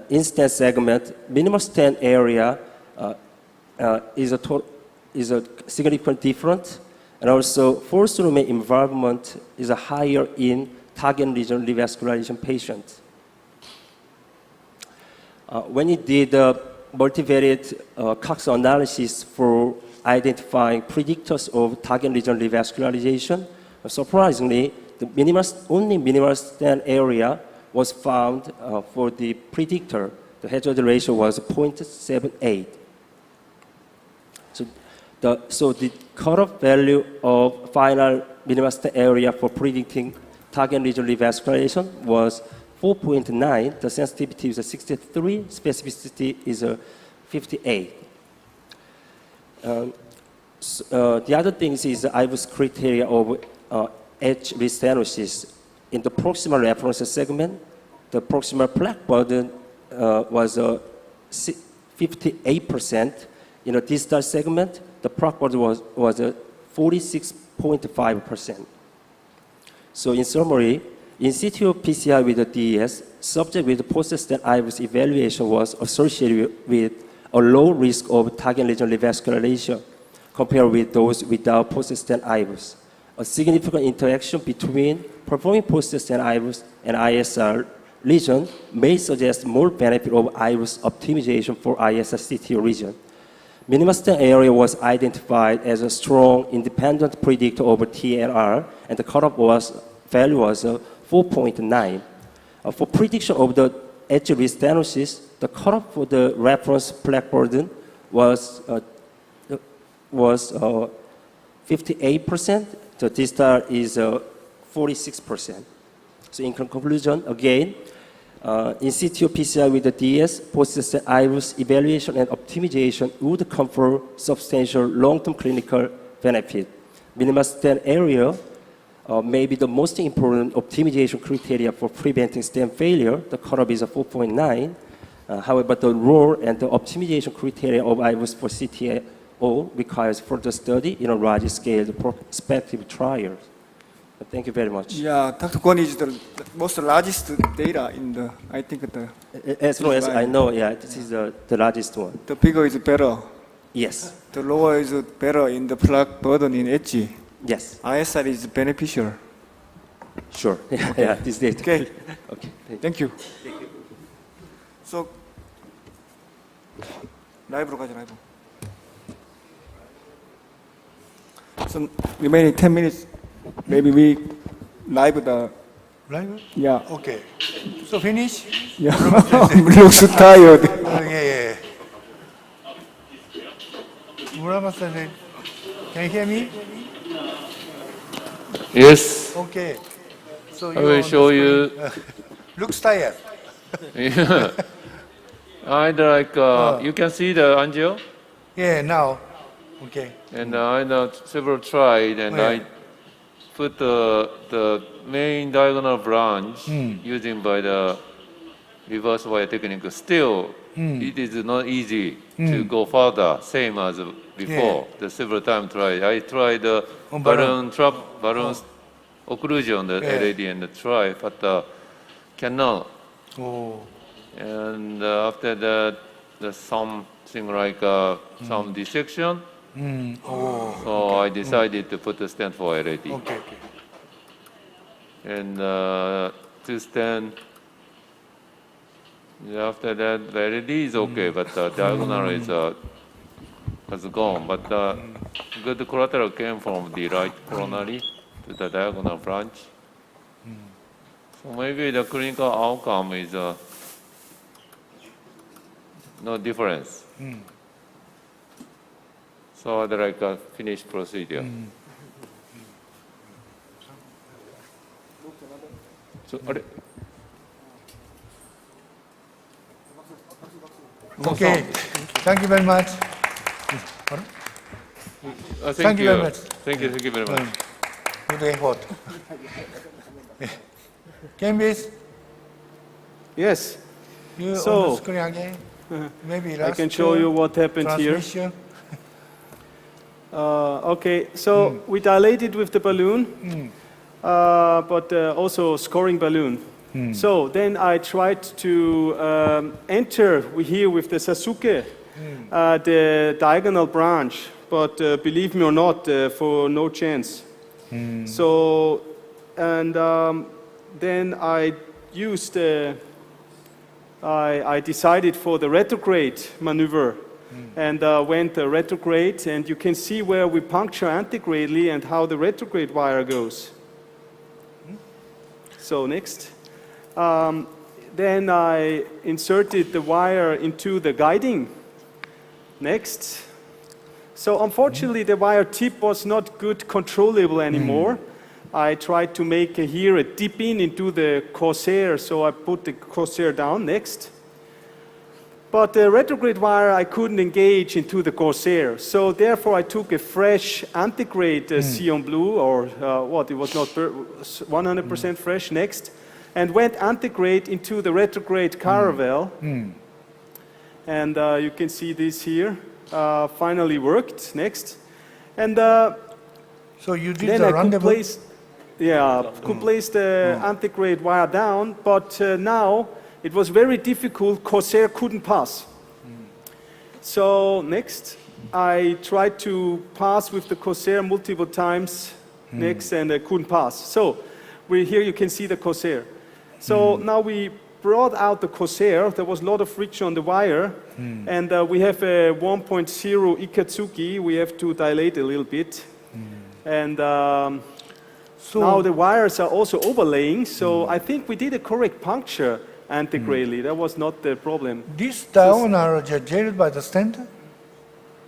O: In stent segment, minimal stent area is a significant difference, and also forced lumen involvement is higher in target lesion revascularization patients. When it did multivariate Cox analysis for identifying predictors of target lesion revascularization, surprisingly, only minimal stent area was found for the predictor. The hazard ratio was 0.78. So the cutoff value of final minimal stent area for predicting target lesion revascularization was 4.9, the sensitivity is 63, specificity is 58. The other thing is the IVUS criteria of edge restenosis. In the proximal reference segment, the proximal plaque burden was 58%. In the distal segment, the plaque burden was 46.5%. So in summary, in CTO PCI with the DES, subject with post-stent IVUS evaluation was associated with a low risk of target lesion revascularization compared with those without post-stent IVUS. A significant interaction between performing post-stent IVUS and ISR lesion may suggest more benefit of IVUS optimization for ISR CTO region. Minimum stent area was identified as a strong independent predictor of TNR, and the cutoff value was 4.9. For prediction of the edge restenosis, the cutoff for the reference plaque burden was 58%. The distal is 46%. So in conclusion, again, in CTO PCI with the DS, post-stent IVUS evaluation and optimization would confer substantial long-term clinical benefit. Minimal stent area may be the most important optimization criteria for preventing stent failure. The cutoff is 4.9. However, the role and the optimization criteria of IVUS for CTO requires further study in a large-scale prospective trials. Thank you very much.
G: Yeah, Dr. Kwon is the most largest data in the, I think,
O: as long as I know, yeah, this is the largest one.
G: The bigger is better.
O: Yes.
G: The lower is better in the plaque burden in edge.
O: Yes.
G: ISR is beneficial.
O: Sure.
G: Okay.
O: Yeah, this data.
G: Okay.
O: Okay.
G: Thank you. So, 라이브로 가자, 라이브. So, remaining 10 minutes. Maybe we live the...
A: Live?
G: Yeah.
A: Okay. So finish?
G: Yeah. Looks tired.
A: Yeah. Muramatsu, can you hear me?
E: Yes.
A: Okay. So
E: I will show you.
A: Looks tired.
E: Yeah. I'd like, you can see the angio?
A: Yeah, now. Okay.
E: And I know several tried, and I put the main diagonal branch using by the reverse wire technique. Still, it is not easy to go further, same as before. The several times tried. I tried the balloon occlusion, the LAD and the try, but cannot.
A: Oh.
E: And after that, there's something like some dissection. So I decided to put a stent for LAD.
A: Okay.
E: And to stent, after that, the LAD is okay, but the diagonal has gone. But good collateral came from the right coronary to the diagonal branch. So maybe the clinical outcome is no difference. So I'd like a finished procedure. So,
A: Okay. Thank you very much.
E: Thank you
A: very much.
E: Thank you very much.
A: Good effort. Kambis?
J: Yes.
A: You
J: So,
A: on the screen again? Maybe
J: I can show you what happened here. Okay, so we dilated with the balloon, but also scoring balloon. So then I tried to enter here with the Sasuke, the diagonal branch, but believe me or not, for no chance. So, and then I used, I decided for the retrograde maneuver. And went retrograde, and you can see where we puncture antegradely and how the retrograde wire goes. So next. Then I inserted the wire into the guiding. Next. So unfortunately the wire tip was not good controllable anymore. I tried to make here a dip in into the corsair, so I put the corsair down next. But the retrograde wire I couldn't engage into the corsair, so therefore I took a fresh antegrade Sion blue, or it was not 100% fresh next, and went antegrade into the retrograde caravel. And you can see this here, finally worked next. And
A: so you did
J: then
A: the
J: I could
A: rendezvous?
J: could place the antegrade wire down, but now it was very difficult, corsair couldn't pass. So next, I tried to pass with the corsair multiple times next, and I couldn't pass. So here you can see the corsair. So now we brought out the corsair. There was a lot of friction on the wire, and we have a 1.0 Ikatsuki. We have to dilate a little bit. And now the wires are also overlaying, so I think we did a correct puncture antegradely. That was not the problem.
A: This diagonal was jailed by the stent?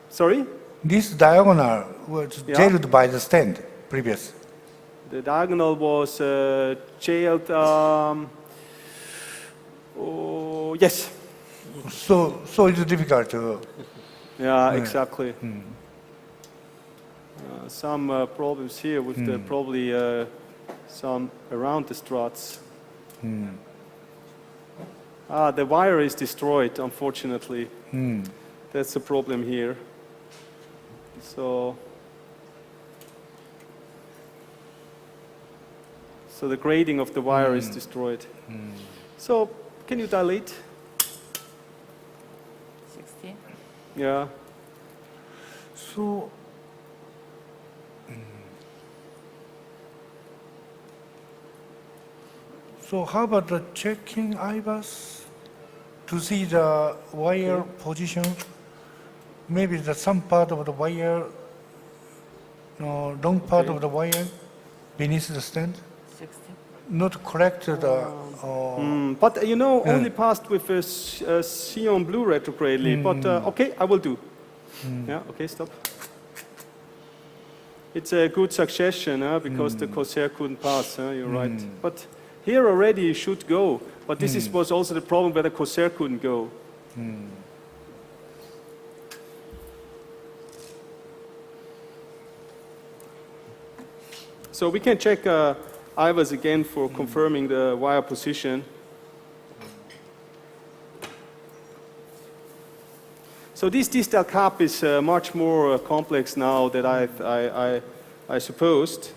J: Sorry?
A: This diagonal was jailed by the stent previous?
J: The diagonal was jailed, yes.
A: So it's difficult to...
J: Yeah, exactly. Some problems here with the probably some around the struts. The wire is destroyed, unfortunately. That's the problem here. So the grading of the wire is destroyed. So can you dilate?
K: 16?
J: Yeah.
A: So how about the checking IVUS to see the wire position? Maybe some part of the wire, long part of the wire beneath the stent?
K: 16?
A: Not correct the...
J: but only passed with a Sion blue retrogradely. But okay, I will do. Yeah, okay, stop. It's a good succession because the corsair couldn't pass. You're right. But here already it should go. But this was also the problem where the corsair couldn't go. So we can check IVUS again for confirming the wire position. So this distal cap is much more complex now than I supposed,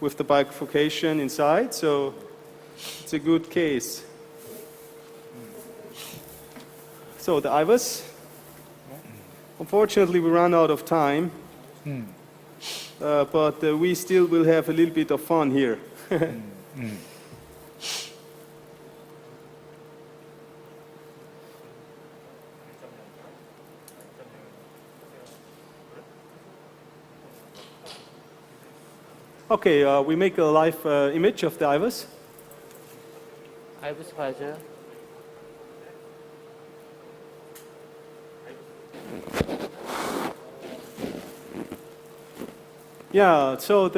J: with the bifurcation inside, so it's a good case. So the IVUS, unfortunately we ran out of time, but we still will have a little bit of fun here. Okay, we make a live image of the IVUS.
K: IVUS 화질.
J: Yeah, so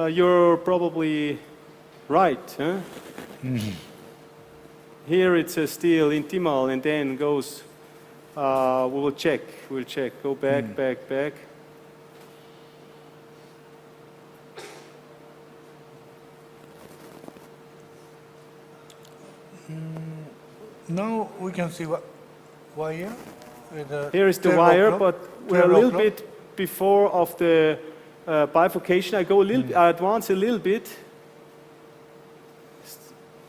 J: you're probably right. Huh? Here it's still intimal and then goes, we'll check, go back, back.
A: Now we can see what wire.
J: Here is the wire, but we're a little bit before of the bifurcation. I go a little, I advance a little bit,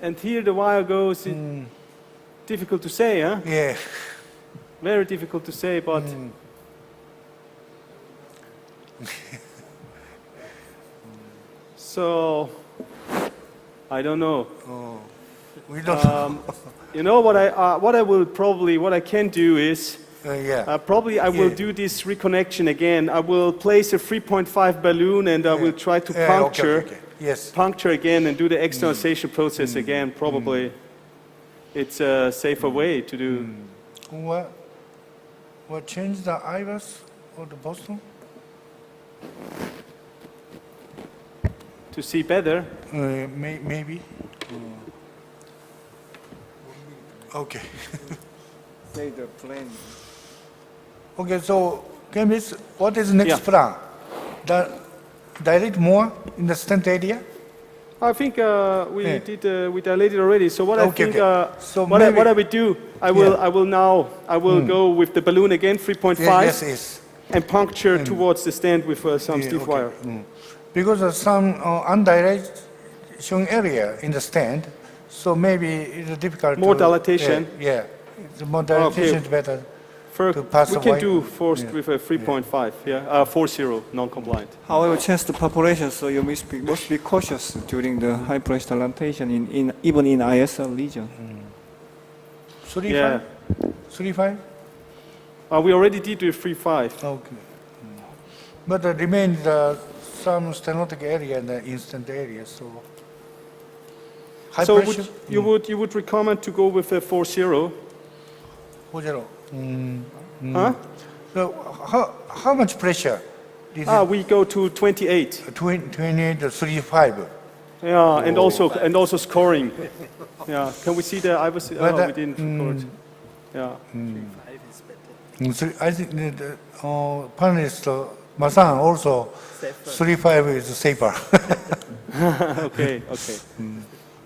J: and here the wire goes. Difficult to say, huh?
A: Yeah.
J: Very difficult to say, but. So, I don't know.
A: Oh, we don't know.
J: You know what I can do is probably I will do this reconnection again. I will place a 3.5 balloon and I will try to puncture, puncture again and do the externalization process again. Probably it's a safer way to do.
A: What changed the IVUS or the Boston?
J: to see better.
A: Maybe. Okay.
G: Say the plan.
A: Okay, so Kambis, what is next plan? Dilate more in the stent area?
J: I think we dilated already. So what I think,
A: So
J: what I will do, I will go with the balloon again, 3.5,
A: yes.
J: and puncture towards the stent with some stiff wire.
A: Because of some undilation area in the stent, so maybe it's difficult.
J: More dilatation.
A: The more dilatation is better. To pass
J: we
A: away.
J: can do first with a 3.5, 40, non-compliant.
G: However, chest population, so you must be cautious during the high pressure dilatation even in ISL lesion.
A: 3.5? 3.5?
J: We already did with 3.5.
A: Okay. But there remains some stenotic area in the instant area, so high
J: So
A: pressure.
J: you would recommend to go with a 4.0?
A: 4.0.
J: Huh?
A: So how much pressure?
J: We go to 28.
A: 28 to 3.5.
J: Yeah, and also scoring. Yeah, can we see the IVUS? We didn't record. Yeah.
A: So I think the panelist Masan also 3.5 is safer.
J: Okay.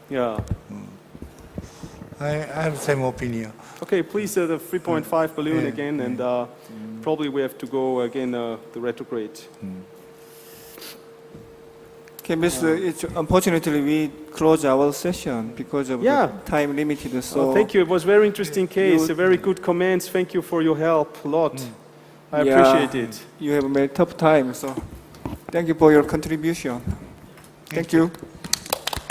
J: Yeah.
A: I have the same opinion.
J: Okay, please the 3.5 balloon again, and probably we have to go again the retrograde.
G: Okay, it's unfortunately we close our session because of the time limited. So
J: thank you. It was a very interesting case. A very good comments. Thank you for your help a lot. I appreciate it.
G: You have made tough time, so thank you for your contribution. Thank you.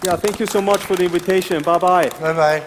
J: Yeah, thank you so much for the invitation. Bye bye.
A: Bye bye.